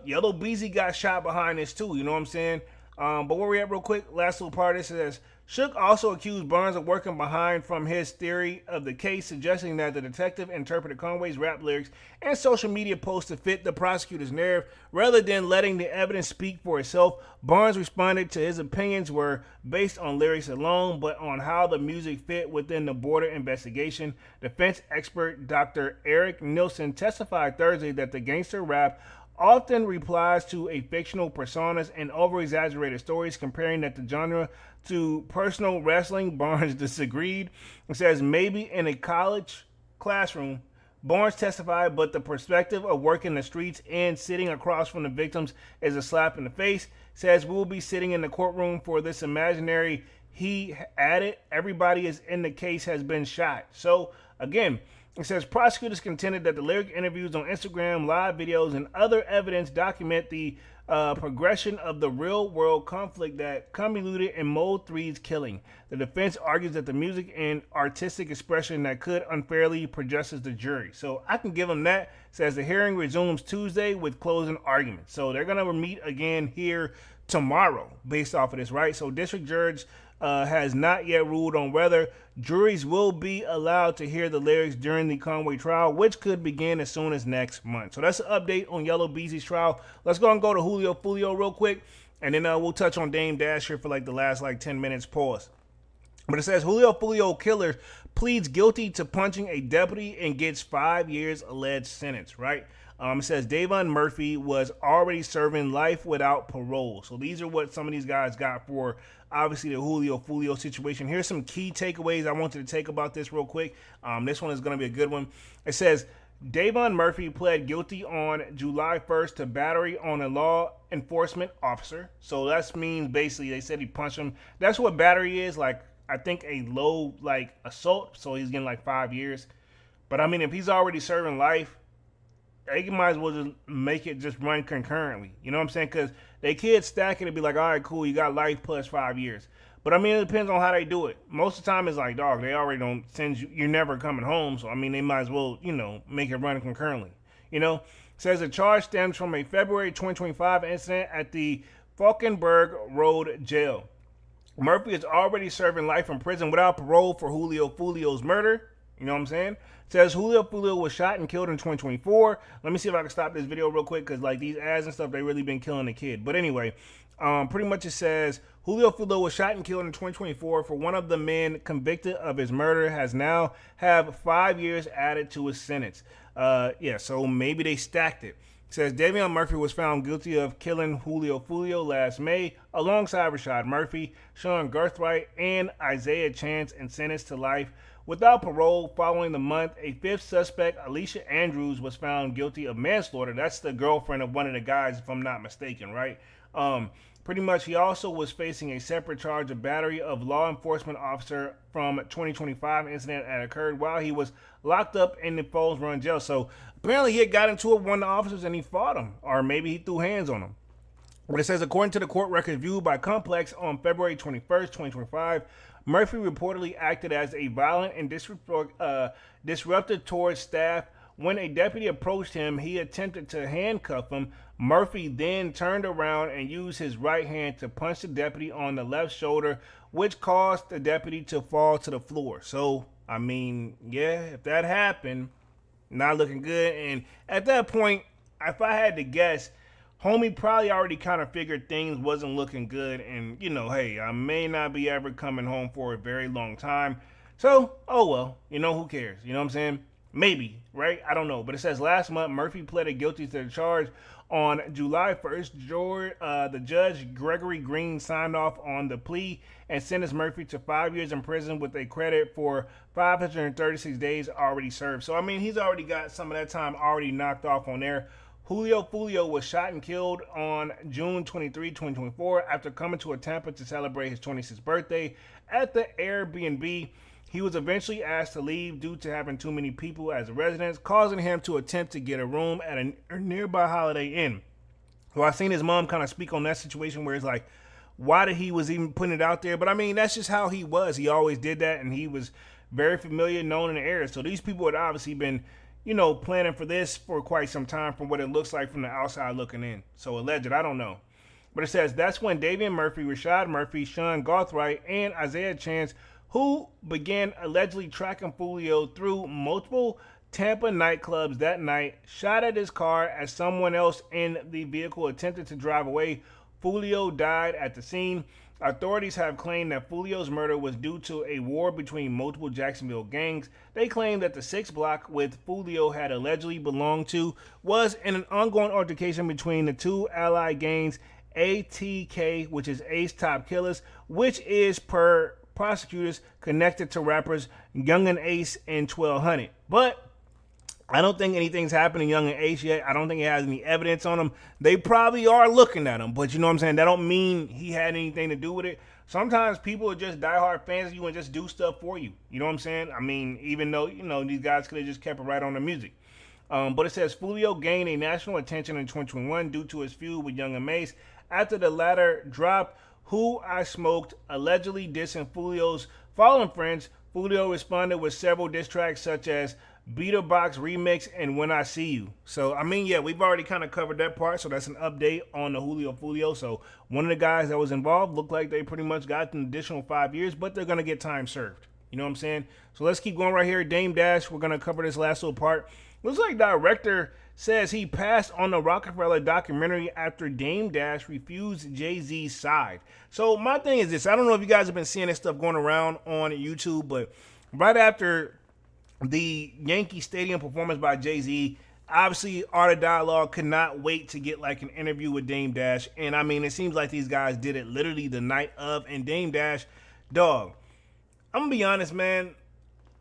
S2: Yella Beezy got shot behind this too. You know what I'm saying? But where we at real quick, last little part of this says, Shook also accused Barnes of working behind from his theory of the case, suggesting that the detective interpreted Conway's rap lyrics and social media posts to fit the prosecutor's narrative rather than letting the evidence speak for itself. Barnes responded to his opinions were based on lyrics alone, but on how the music fit within the border investigation. Defense expert Dr. Eric Nilsson testified Thursday that the gangster rap often replies to a fictional personas and over-exaggerated stories, comparing that the genre to personal wrestling. Barnes disagreed and says maybe in a college classroom. Barnes testified, but the perspective of working the streets and sitting across from the victims is a slap in the face. Says we will be sitting in the courtroom for this imaginary. He added, everybody is in the case has been shot. So again, it says prosecutors contended that the lyric interviews on Instagram, live videos, and other evidence document the progression of the real-world conflict that culminated in Mo3's killing. The defense argues that the music and artistic expression that could unfairly prejudices the jury. So I can give them that. Says the hearing resumes Tuesday with closing arguments. So they're going to meet again here tomorrow based off of this, right? So district judge has not yet ruled on whether juries will be allowed to hear the lyrics during the Conway trial, which could begin as soon as next month. So that's an update on Yella Beezy's trial. Let's go and go to Julio real quick, and then we'll touch on Dame Dash here for like the last 10 minutes. Pause. But it says Julio killer pleads guilty to punching a deputy and gets 5 years alleged sentence, right? It says Davon Murphy was already serving life without parole. So these are what some of these guys got for, obviously, the Julio situation. Here's some key takeaways I wanted to take about this real quick. This one is going to be a good one. It says Davon Murphy pled guilty on July 1st to battery on a law enforcement officer. So that means basically they said he punched him. That's what battery is, like I think a low assault. So he's getting 5 years. But I mean, if he's already serving life, they might as well just make it just run concurrently. You know what I'm saying? Because they could stack it and be like, all right, cool, you got life plus 5 years. But I mean, it depends on how they do it. Most of the time it's like, dog, they already don't send you, you're never coming home. So I mean, they might as well, make it run concurrently. says the charge stems from a February 2025 incident at the Falkenberg Road jail. Murphy is already serving life in prison without parole for Julio Fulio's murder. You know what I'm saying? Says Julio Fulio was shot and killed in 2024. Let me see if I can stop this video real quick because like these ads and stuff, they really been killing the kid. But anyway, pretty much it says Julio Fulio was shot and killed in 2024 for one of the men convicted of his murder has now have 5 years added to his sentence. Yeah, so maybe they stacked it. Says Davion Murphy was found guilty of killing Julio Fulio last May alongside Rashad Murphy, Sean Garthright, and Isaiah Chance and sentenced to life without parole. Following the month, a fifth suspect, Alicia Andrews, was found guilty of manslaughter. That's the girlfriend of one of the guys, if I'm not mistaken, right? Pretty much, he also was facing a separate charge of battery of law enforcement officer from 2025 incident that occurred while he was locked up in the Falls Run jail. So apparently he had got into it with one of the officers and he fought him, or maybe he threw hands on him. But it says, according to the court record viewed by Complex on February 21st, 2025, Murphy reportedly acted as a violent and disruptive towards staff. When a deputy approached him, he attempted to handcuff him. Murphy then turned around and used his right hand to punch the deputy on the left shoulder, which caused the deputy to fall to the floor. So, I mean, yeah, if that happened, not looking good. And at that point, if I had to guess, homie probably already kind of figured things wasn't looking good. And, you know, hey, I may not be ever coming home for a very long time. So, oh well, you know, who cares? You know what I'm saying? Maybe, right? I don't know. But it says last month, Murphy pleaded guilty to the charge. On July 1st, the judge, Gregory Green, signed off on the plea and sentenced Murphy to 5 years in prison with a credit for 536 days already served. So, I mean, he's already got some of that time already knocked off on there. Julio Fulio was shot and killed on June 23, 2024 after coming to Tampa to celebrate his 26th birthday at the Airbnb. He was eventually asked to leave due to having too many people as residents, causing him to attempt to get a room at a nearby Holiday Inn. So I seen his mom kind of speak on that situation where it's like, why did he was even putting it out there? But I mean, that's just how he was. He always did that, and he was very familiar, known in the area. So these people had obviously been, you know, planning for this for quite some time from what it looks like from the outside looking in. So alleged, I don't know. But it says that's when Davion Murphy, Rashad Murphy, Sean Garthright, and Isaiah Chance, who began allegedly tracking Fulio through multiple Tampa nightclubs that night, shot at his car as someone else in the vehicle attempted to drive away. Fulio died at the scene. Authorities have claimed that Fulio's murder was due to a war between multiple Jacksonville gangs. They claim that the 6th block which Fulio had allegedly belonged to was in an ongoing altercation between the two allied gangs, ATK, which is Ace Top Killers, which is per prosecutors connected to rappers Young and Ace and 1200. But I don't think anything's happened to Young and Ace yet. I don't think it has any evidence on him. They probably are looking at him, but you know what I'm saying? That don't mean he had anything to do with it. Sometimes people are just diehard fans of you and just do stuff for you. You know what I'm saying? I mean, even though, you know, these guys could have just kept it right on the music. But it says Fulio gained a national attention in 2021 due to his feud with Young and Mace after the latter dropped Who I Smoked, allegedly dissing Fulio's fallen friends. Fulio responded with several diss tracks such as Beater Box Remix and When I See You. So, I mean, yeah, we've already kind of covered that part. So that's an update on the Julio Fulio. So one of the guys that was involved looked like they pretty much got an additional 5 years, but they're going to get time served. You know what I'm saying? So let's keep going right here. Dame Dash, we're going to cover this last little part. Looks like director says he passed on the Roc-A-Fella documentary after Dame Dash refused Jay-Z's side. So my thing is this. I don't know if you guys have been seeing this stuff going around on YouTube, but right after the Yankee Stadium performance by Jay-Z, obviously Art of Dialogue could not wait to get like an interview with Dame Dash. And I mean, it seems like these guys did it literally the night of. And Dame Dash, dog, I'm going to be honest, man,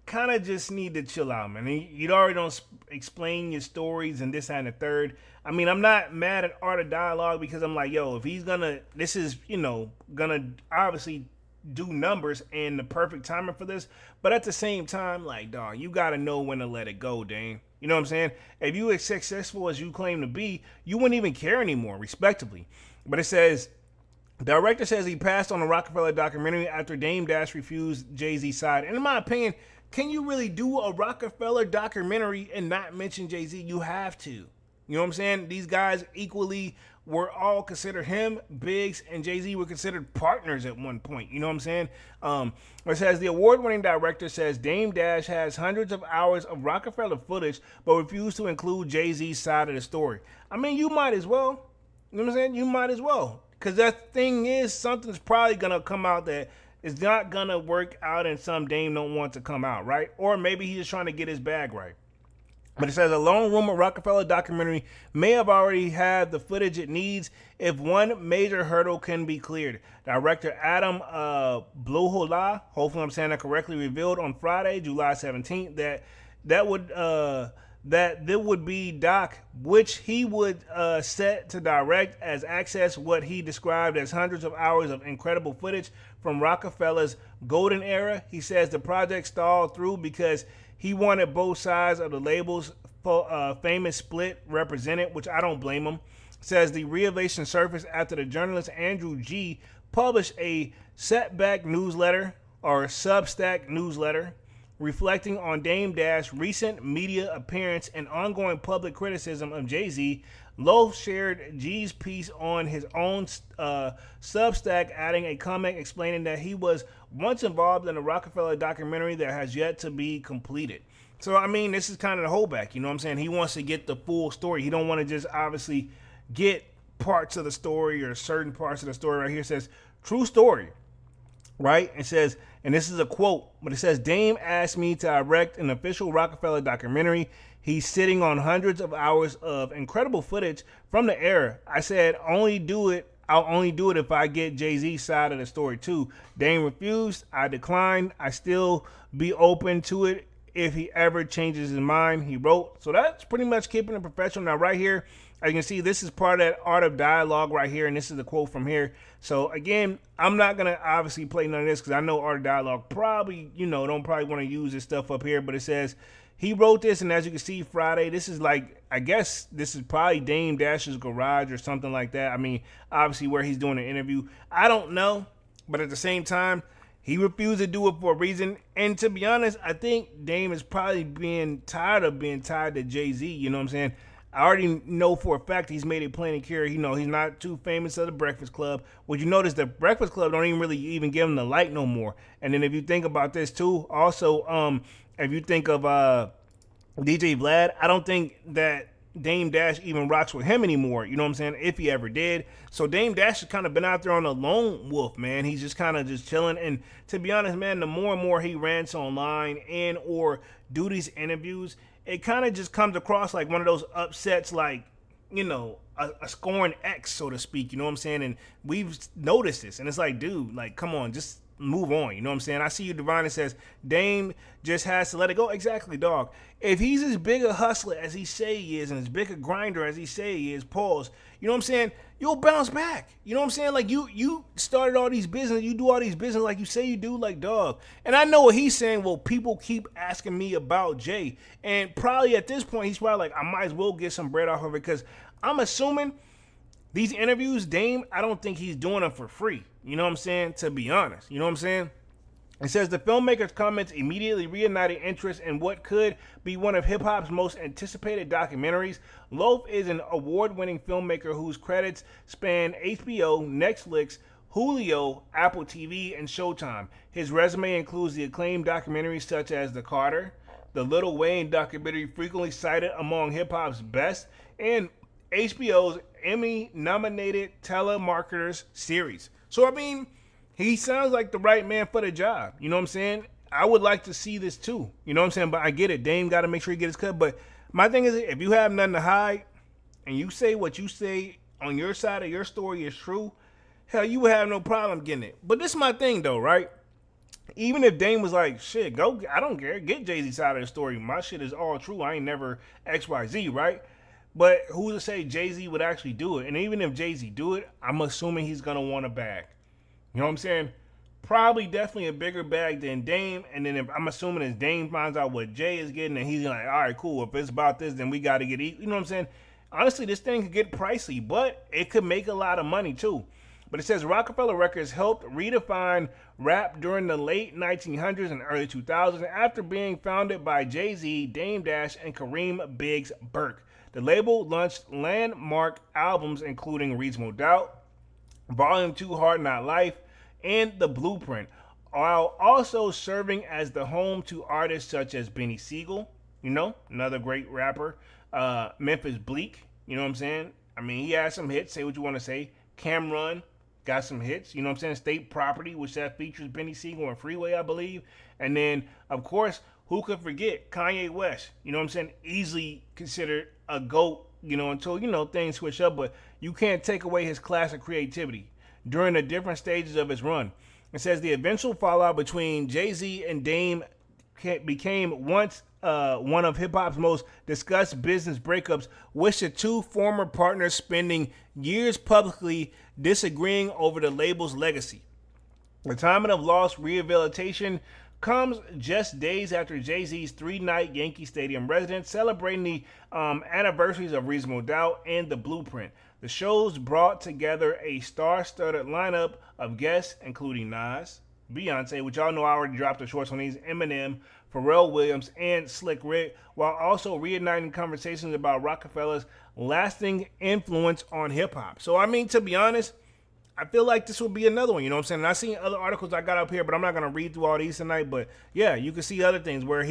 S2: kind of just need to chill out, man. You already don't explain your stories and this, that, and the third. I mean, I'm not mad at Art of Dialogue because I'm like, yo, if he's gonna, this is, you know, gonna obviously do numbers and the perfect timing for this. But at the same time, like, dog, you got to know when to let it go, Dame. You know what I'm saying? If you as successful as you claim to be, you wouldn't even care anymore, respectively. But it says, director says he passed on the Roc-A-Fella documentary after Dame Dash refused Jay-Z's side. And in my opinion, can you really do a Roc-A-Fella documentary and not mention Jay-Z? You have to. You You know what I'm saying? These guys equally were all considered, him, Biggs, and Jay-Z were considered partners at one point. You know what I'm saying? It says the award-winning director says Dame Dash has hundreds of hours of Roc-A-Fella footage, but refused to include Jay-Z's side of the story. I mean, you might as well. You know what I'm saying? You might as well. Because that thing is, something's probably going to come out that is not going to work out and some Dame don't want to come out, right? Or maybe he's just trying to get his bag right. But it says a lone rumored Roc-A-Fella documentary may have already had the footage it needs if one major hurdle can be cleared. Director Adam Bluhola, hopefully I'm saying that correctly, revealed on Friday, July 17th, that there would be doc which he would set to direct as access what he described as hundreds of hours of incredible footage from Roc-A-Fella's golden era. He says the project stalled through because he wanted both sides of the label's famous split represented, which I don't blame him. Says the revelation surfaced after the journalist Andrew G. published a Substack newsletter reflecting on Dame Dash's recent media appearance and ongoing public criticism of Jay-Z. Loaf shared G's piece on his own Substack, adding a comment explaining that he was once involved in a Roc-A-Fella documentary that has yet to be completed. So, I mean, this is kind of the holdback, you know what I'm saying? He wants to get the full story. He don't want to just obviously get parts of the story or certain parts of the story. Right here it says, true story, right? It says, and this is a quote, but it says, Dame asked me to direct an official Roc-A-Fella documentary. He's sitting on hundreds of hours of incredible footage from the era. I said, I'll only do it if I get Jay-Z's side of the story too. Dame refused. I declined. I still be open to it if he ever changes his mind, he wrote. So that's pretty much keeping it professional. Now right here, as you can see, this is part of that art of dialogue right here, and this is the quote from here. So again, I'm not gonna obviously play none of this because I know art of dialogue probably, don't probably want to use this stuff up here, but it says he wrote this, and as you can see, Friday, this is like, I guess this is probably Dame Dash's garage or something like that. I mean, obviously where he's doing an interview. I don't know, but at the same time, he refused to do it for a reason. And to be honest, I think Dame is probably being tired of being tied to Jay-Z. You know what I'm saying? I already know for a fact he's made it plain and clear. He's not too famous of the Breakfast Club. Would you notice the Breakfast Club don't even really even give him the light no more? And then if you think about this too, also, if you think of DJ Vlad, I don't think that Dame Dash even rocks with him anymore. You know what I'm saying? If he ever did. So Dame Dash has kind of been out there on a lone wolf, man. He's just kind of just chilling. And to be honest, man, the more and more he rants online and or do these interviews, it kind of just comes across like one of those upsets, like, a scorned ex, so to speak. You know what I'm saying? And we've noticed this. And it's like, dude, like, come on, just move on. You know what I'm saying? I see you, Divine, that says Dame just has to let it go. Exactly, dog. If he's as big a hustler as he say he is and as big a grinder as he say he is, pause, you know what I'm saying? You'll bounce back. You know what I'm saying? Like, you started all these business, you do all these business like you say you do, like, dog. And I know what he's saying. Well, people keep asking me about Jay. And probably at this point, he's probably like, I might as well get some bread off of it, because I'm assuming these interviews, Dame, I don't think he's doing them for free. You know what I'm saying? To be honest. You know what I'm saying? It says the filmmaker's comments immediately reignited interest in what could be one of hip-hop's most anticipated documentaries. Loaf is an award-winning filmmaker whose credits span HBO, Netflix, Julio, Apple TV, and Showtime. His resume includes the acclaimed documentaries such as The Carter, the Lil Wayne documentary frequently cited among hip-hop's best, and HBO's Emmy-nominated Telemarketers series. So, I mean, he sounds like the right man for the job. You know what I'm saying? I would like to see this too. You know what I'm saying? But I get it. Dame got to make sure he gets his cut. But my thing is, if you have nothing to hide and you say what you say on your side of your story is true, hell, you would have no problem getting it. But this is my thing, though, right? Even if Dame was like, shit, go, I don't care. Get Jay-Z's side of the story. My shit is all true. I ain't never XYZ, right? But who's to say Jay-Z would actually do it? And even if Jay-Z do it, I'm assuming he's going to want a bag. You know what I'm saying? Probably definitely a bigger bag than Dame. And then if I'm assuming as Dame finds out what Jay is getting, and he's like, all right, cool. If it's about this, then we got to get equal. You know what I'm saying? Honestly, this thing could get pricey, but it could make a lot of money too. But it says Roc-A-Fella Records helped redefine rap during the late 1900s and early 2000s after being founded by Jay-Z, Dame Dash, and Kareem Biggs Burke. The label launched landmark albums including Reasonable Doubt, Volume 2 Hard Not Life, and The Blueprint, while also serving as the home to artists such as Benny Siegel, another great rapper, Memphis Bleak, you know what I'm saying? I mean, he had some hits, say what you want to say. Cameron got some hits, you know what I'm saying? State Property, which that features Benny Siegel and Freeway, I believe. And then, of course, who could forget Kanye West, you know what I'm saying? Easily considered a GOAT, until, things switch up, but you can't take away his classic creativity during the different stages of his run. It says the eventual fallout between Jay-Z and Dame became once one of hip-hop's most discussed business breakups, with the two former partners spending years publicly disagreeing over the label's legacy. The timing of Lost rehabilitation comes just days after Jay-Z's 3-night Yankee Stadium residence, celebrating the anniversaries of Reasonable Doubt and The Blueprint. The shows brought together a star-studded lineup of guests, including Nas, Beyonce, which y'all know I already dropped the shorts on these, Eminem, Pharrell Williams, and Slick Rick, while also reigniting conversations about Roc-A-Fella's lasting influence on hip-hop. So, I mean, to be honest, I feel like this will be another one, you know what I'm saying? And I've seen other articles I got up here, but I'm not going to read through all these tonight. But, yeah, you can see other things where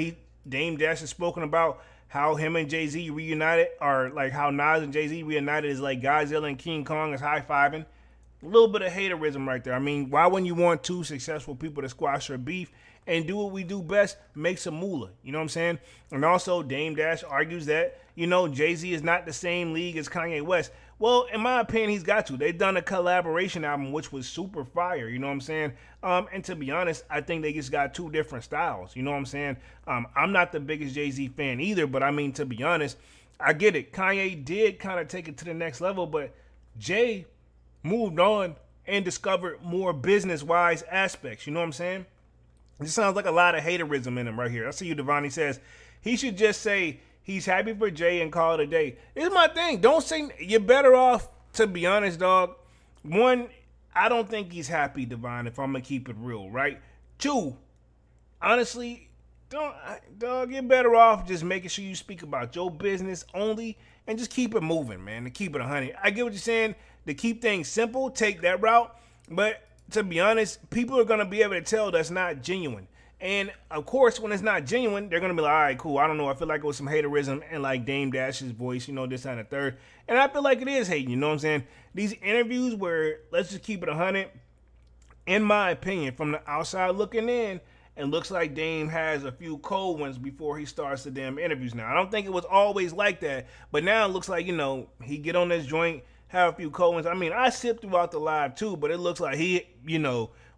S2: Dame Dash has spoken about how him and Jay-Z reunited, or like how Nas and Jay-Z reunited is like Godzilla and King Kong is high-fiving. A little bit of haterism right there. I mean, why wouldn't you want two successful people to squash their beef and do what we do best, make some moolah, you know what I'm saying? And also, Dame Dash argues that, Jay-Z is not the same league as Kanye West. Well, in my opinion, he's got to. They've done a collaboration album, which was super fire, you know what I'm saying? And to be honest, I think they just got two different styles, you know what I'm saying? I'm not the biggest Jay-Z fan either, but I mean, to be honest, I get it. Kanye did kind of take it to the next level, but Jay moved on and discovered more business-wise aspects, you know what I'm saying? It sounds like a lot of haterism in him right here. I see you, Devon. He says he should just say he's happy for Jay and call it a day. Here's my thing. Don't say you're better off, to be honest, dog. One, I don't think he's happy, Devon, if I'm going to keep it real, right? Two, honestly, dog, you're better off just making sure you speak about your business only and just keep it moving, man, to keep it 100. I get what you're saying. To keep things simple, take that route. But to be honest, people are going to be able to tell that's not genuine. And of course, when it's not genuine, they're going to be like, all right, cool. I don't know. I feel like it was some haterism and like Dame Dash's voice, this and the third. And I feel like it is hating, you know what I'm saying? These interviews where, let's just keep it 100, in my opinion, from the outside looking in, it looks like Dame has a few cold ones before he starts the damn interviews now. I don't think it was always like that, but now it looks like, he get on this joint, have a few cold ones. I mean, I sipped throughout the live too, but it looks like he,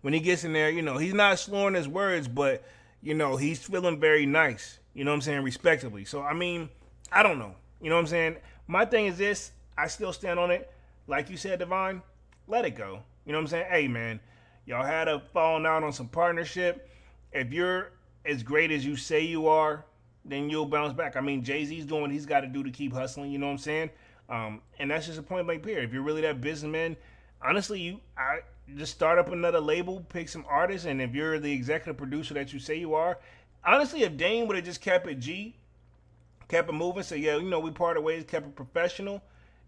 S2: when he gets in there, he's not slurring his words, but, he's feeling very nice, you know what I'm saying, respectively. So, I mean, I don't know, you know what I'm saying? My thing is this, I still stand on it. Like you said, Devon, let it go. You know what I'm saying? Hey, man, y'all had a falling out on some partnership. If you're as great as you say you are, then you'll bounce back. I mean, Jay-Z's doing what he's got to do to keep hustling, you know what I'm saying? And that's just a point blank period. If you're really that businessman, honestly, I just start up another label, pick some artists, and if you're the executive producer that you say you are, honestly, if Dame would have just kept it G, kept it moving, said, yeah, we parted ways, kept it professional,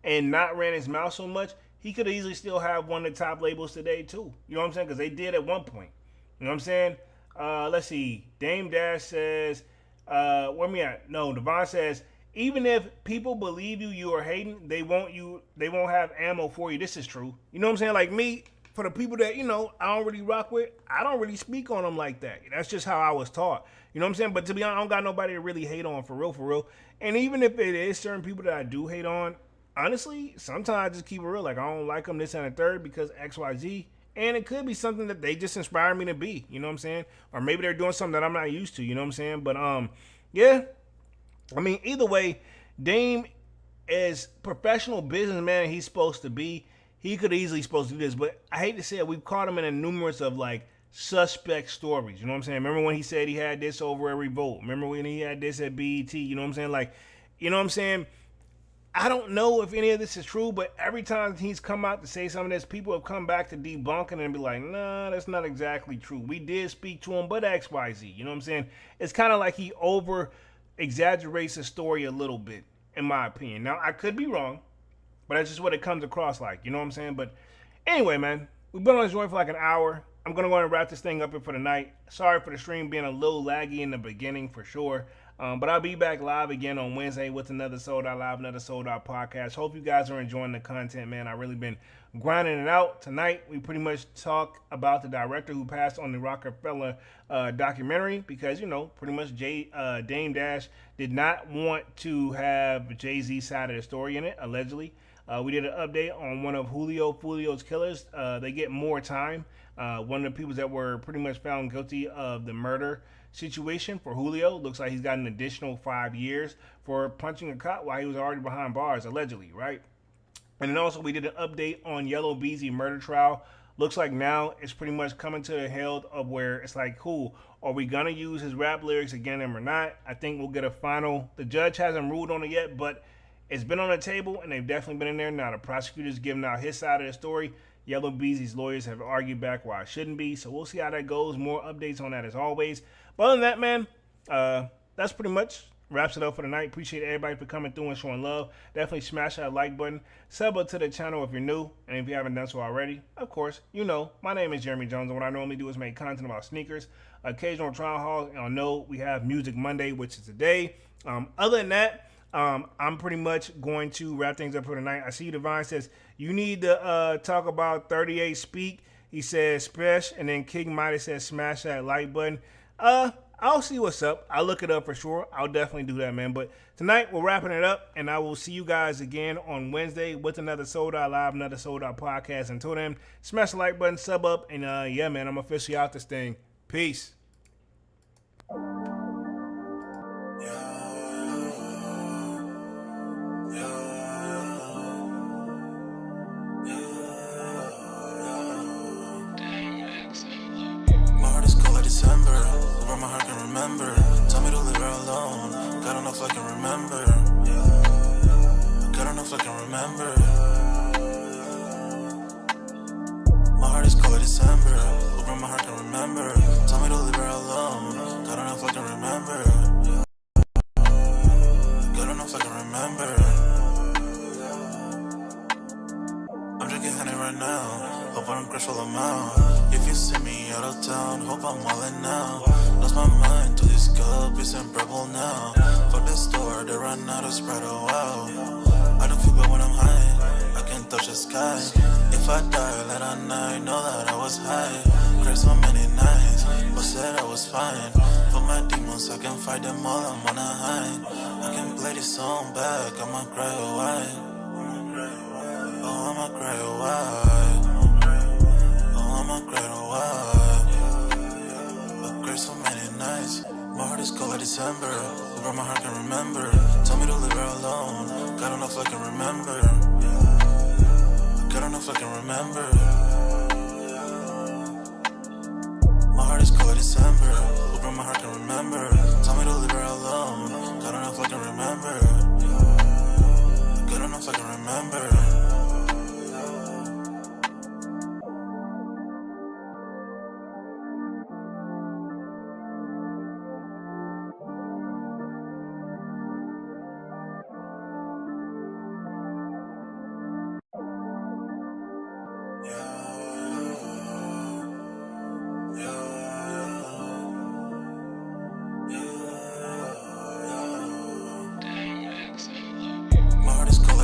S2: and not ran his mouth so much, he could easily still have one of the top labels today too. You know what I'm saying? Because they did at one point. You know what I'm saying? Let's see. Dame Dash says, where me at? No, Devon says, even if people believe you are hating, they won't have ammo for you. This is true. You know what I'm saying? Like me, for the people that, I don't really rock with, I don't really speak on them like that. That's just how I was taught. You know what I'm saying? But to be honest, I don't got nobody to really hate on for real. And even if it is certain people that I do hate on, honestly, sometimes I just keep it real. Like, I don't like them this and the third because XYZ. And it could be something that they just inspire me to be. You know what I'm saying? Or maybe they're doing something that I'm not used to. You know what I'm saying? But, yeah. I mean, either way, Dame, as professional businessman he's supposed to be, he could easily supposed to do this. But I hate to say it, we've caught him in a numerous of, like, suspect stories. You know what I'm saying? Remember when he said he had this over at Revolt? Remember when he had this at BET? You know what I'm saying? Like, you know what I'm saying? I don't know if any of this is true, but every time he's come out to say some of this, people have come back to debunk it and be like, nah, that's not exactly true. We did speak to him, but XYZ. You know what I'm saying? It's kind of like he over exaggerates the story a little bit. in my opinion. Now, I could be wrong, but that's just what it comes across like. You know what I'm saying? But anyway, man, we've been on this joint for like an hour. I'm going to go ahead and wrap this thing up here for the night. Sorry for the stream being a little laggy in the beginning for sure. But I'll be back live again on Wednesday with another Sold Out Live, another Sold Out podcast. Hope you guys are enjoying the content, man. I've really been grinding it out. Tonight, we pretty much talk about the director who passed on the Roc-A-Fella documentary because, you know, pretty much Dame Dash did not want to have Jay-Z's side of the story in it, allegedly. We did an update on one of Julio's killers. They get more time. One of the people that were pretty much found guilty of the murder situation for Julio looks like he's got an additional 5 years for punching a cop while he was already behind bars, allegedly, right? And then also we did an update on Yella Beezy murder trial. Looks like now it's pretty much coming to the head of where it's like, cool, are we going to use his rap lyrics against him or not? I think we'll get a final. The judge hasn't ruled on it yet, but it's been on the table and they've definitely been in there. Now the prosecutor's giving out his side of the story. Yella Beezy's lawyers have argued back why it shouldn't be. So we'll see how that goes. More updates on that as always. But other than that, man, that's pretty much wraps it up for the night. Appreciate everybody for coming through and showing love. Definitely smash that like button. Sub up to the channel if you're new. And if you haven't done so already, of course, you know, my name is Jeremy Jones. And what I normally do is make content about sneakers, occasional trial hauls. And I know we have Music Monday, which is today. Other than that, I'm pretty much going to wrap things up for tonight. I see Divine says, you need to talk about 38 Speak. He says, Spesh. And then King Mighty says, smash that like button. I'll see what's up. I'll look it up for sure. I'll definitely do that, man. But tonight, we're wrapping it up. And I will see you guys again on Wednesday with another Sold Out Live, another Sold Out podcast. Until then, smash the like button, sub up. And yeah, man, I'm officially out this thing. Peace.
S1: My heart can remember. Tell me to leave her alone. God don't know if I can remember. God don't know if I can remember. My heart is cold like December. Open my heart can remember. Tell me to leave her alone. God don't know if I can remember. God don't know if I can remember. I'm drinking honey right now. Hope I don't crash all I'm out. If you see me out of town, hope I'm wildin' now. Lost my mind to this cup, it's unbearable now. Fuck the store, they run out of Sprite, oh wow. I don't feel bad when I'm high, I can touch the sky. If I die, let I know that I was high. Cried so many nights, but said I was fine. For my demons, I can fight them all, I'm on a high. I can play this song back, I'ma cry a while. Oh, I'ma cry a while. Oh, I'ma cry a while. So many nights, my heart is cold like December. Where my heart can remember. Tell me to leave her alone. God don't know if I can remember. God don't know if I can remember. My heart is cold like December. Where my heart can remember. Tell me to leave her alone. God don't know if I can remember. God don't know if I can remember.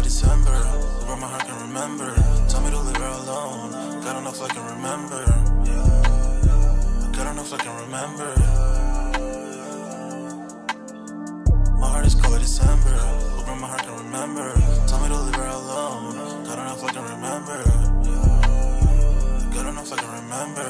S1: December, where my heart can remember. Tell me to leave her alone. God don't know if I can remember. God don't know if I can remember. My heart is cold like December, where my heart can remember. Tell me to leave her alone. God don't know if I can remember. God don't know if I can remember.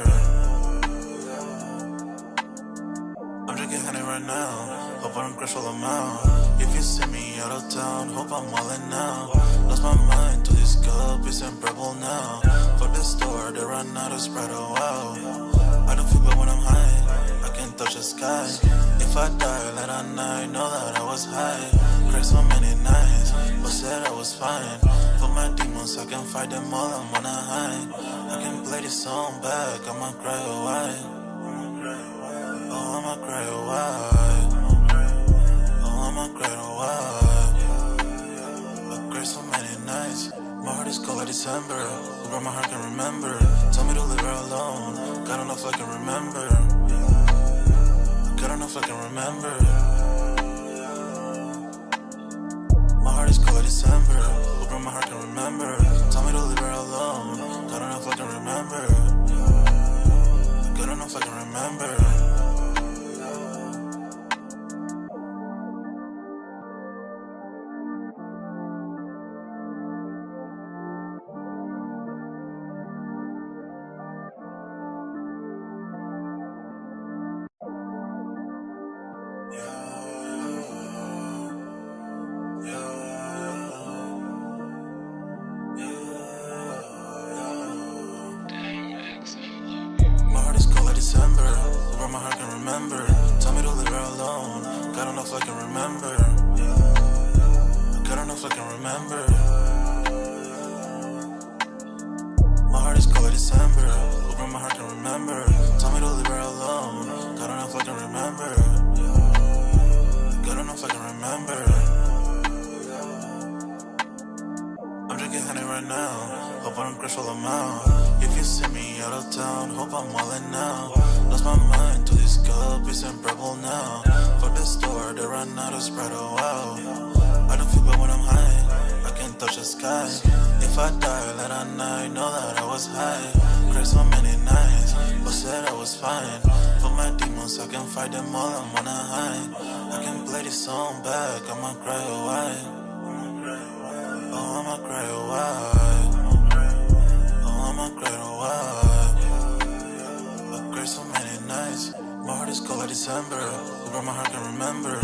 S1: I'm drinking honey right now. Hope I don't crash all I'm out. If you see me out of town, hope I'm wildin' now. Lost my mind to this cup, it's unbearable now. Fuck the store, they run out of Sprite, oh wow. I don't feel bad when I'm high, I can touch the sky. If I die, let I know that I was high. Cried so many nights, but said I was fine. For my demons, I can fight them all, I'm on a high. I can play this song back, I'ma cry a while. Oh, I'ma cry a while. Oh, I'ma cry a while. remember. Good enough I can remember. My heart is cold like December. Who broke my heart can remember. Tell me to leave her alone. Good enough I can remember. Good enough I can remember. My heart is cold like December. Where my heart can remember. Tell me to leave her alone. God enough I can remember. God enough I can remember. My heart is cold like December. Where my heart can remember. Tell me to leave her alone. God enough I can remember. God enough I can remember. I'm drinking honey right now. Hope I don't crash all them out. If you see me out of town, hope I'm wildin' now. Lost my mind to this cup, it's unbearable now. For the store, they run out of Sprite, oh wow. I don't feel bad when I'm high, I can't touch the sky. If I die late at night, know that I was high. Cried so many nights, but said I was fine. For my demons, I can fight them all, I'm on a high. I can play this song back, I'ma cry a while. Oh, I'ma cry a while. Oh, I'ma cry a while. I cried so many nights. My heart is cold like December. Who broke my heart can remember.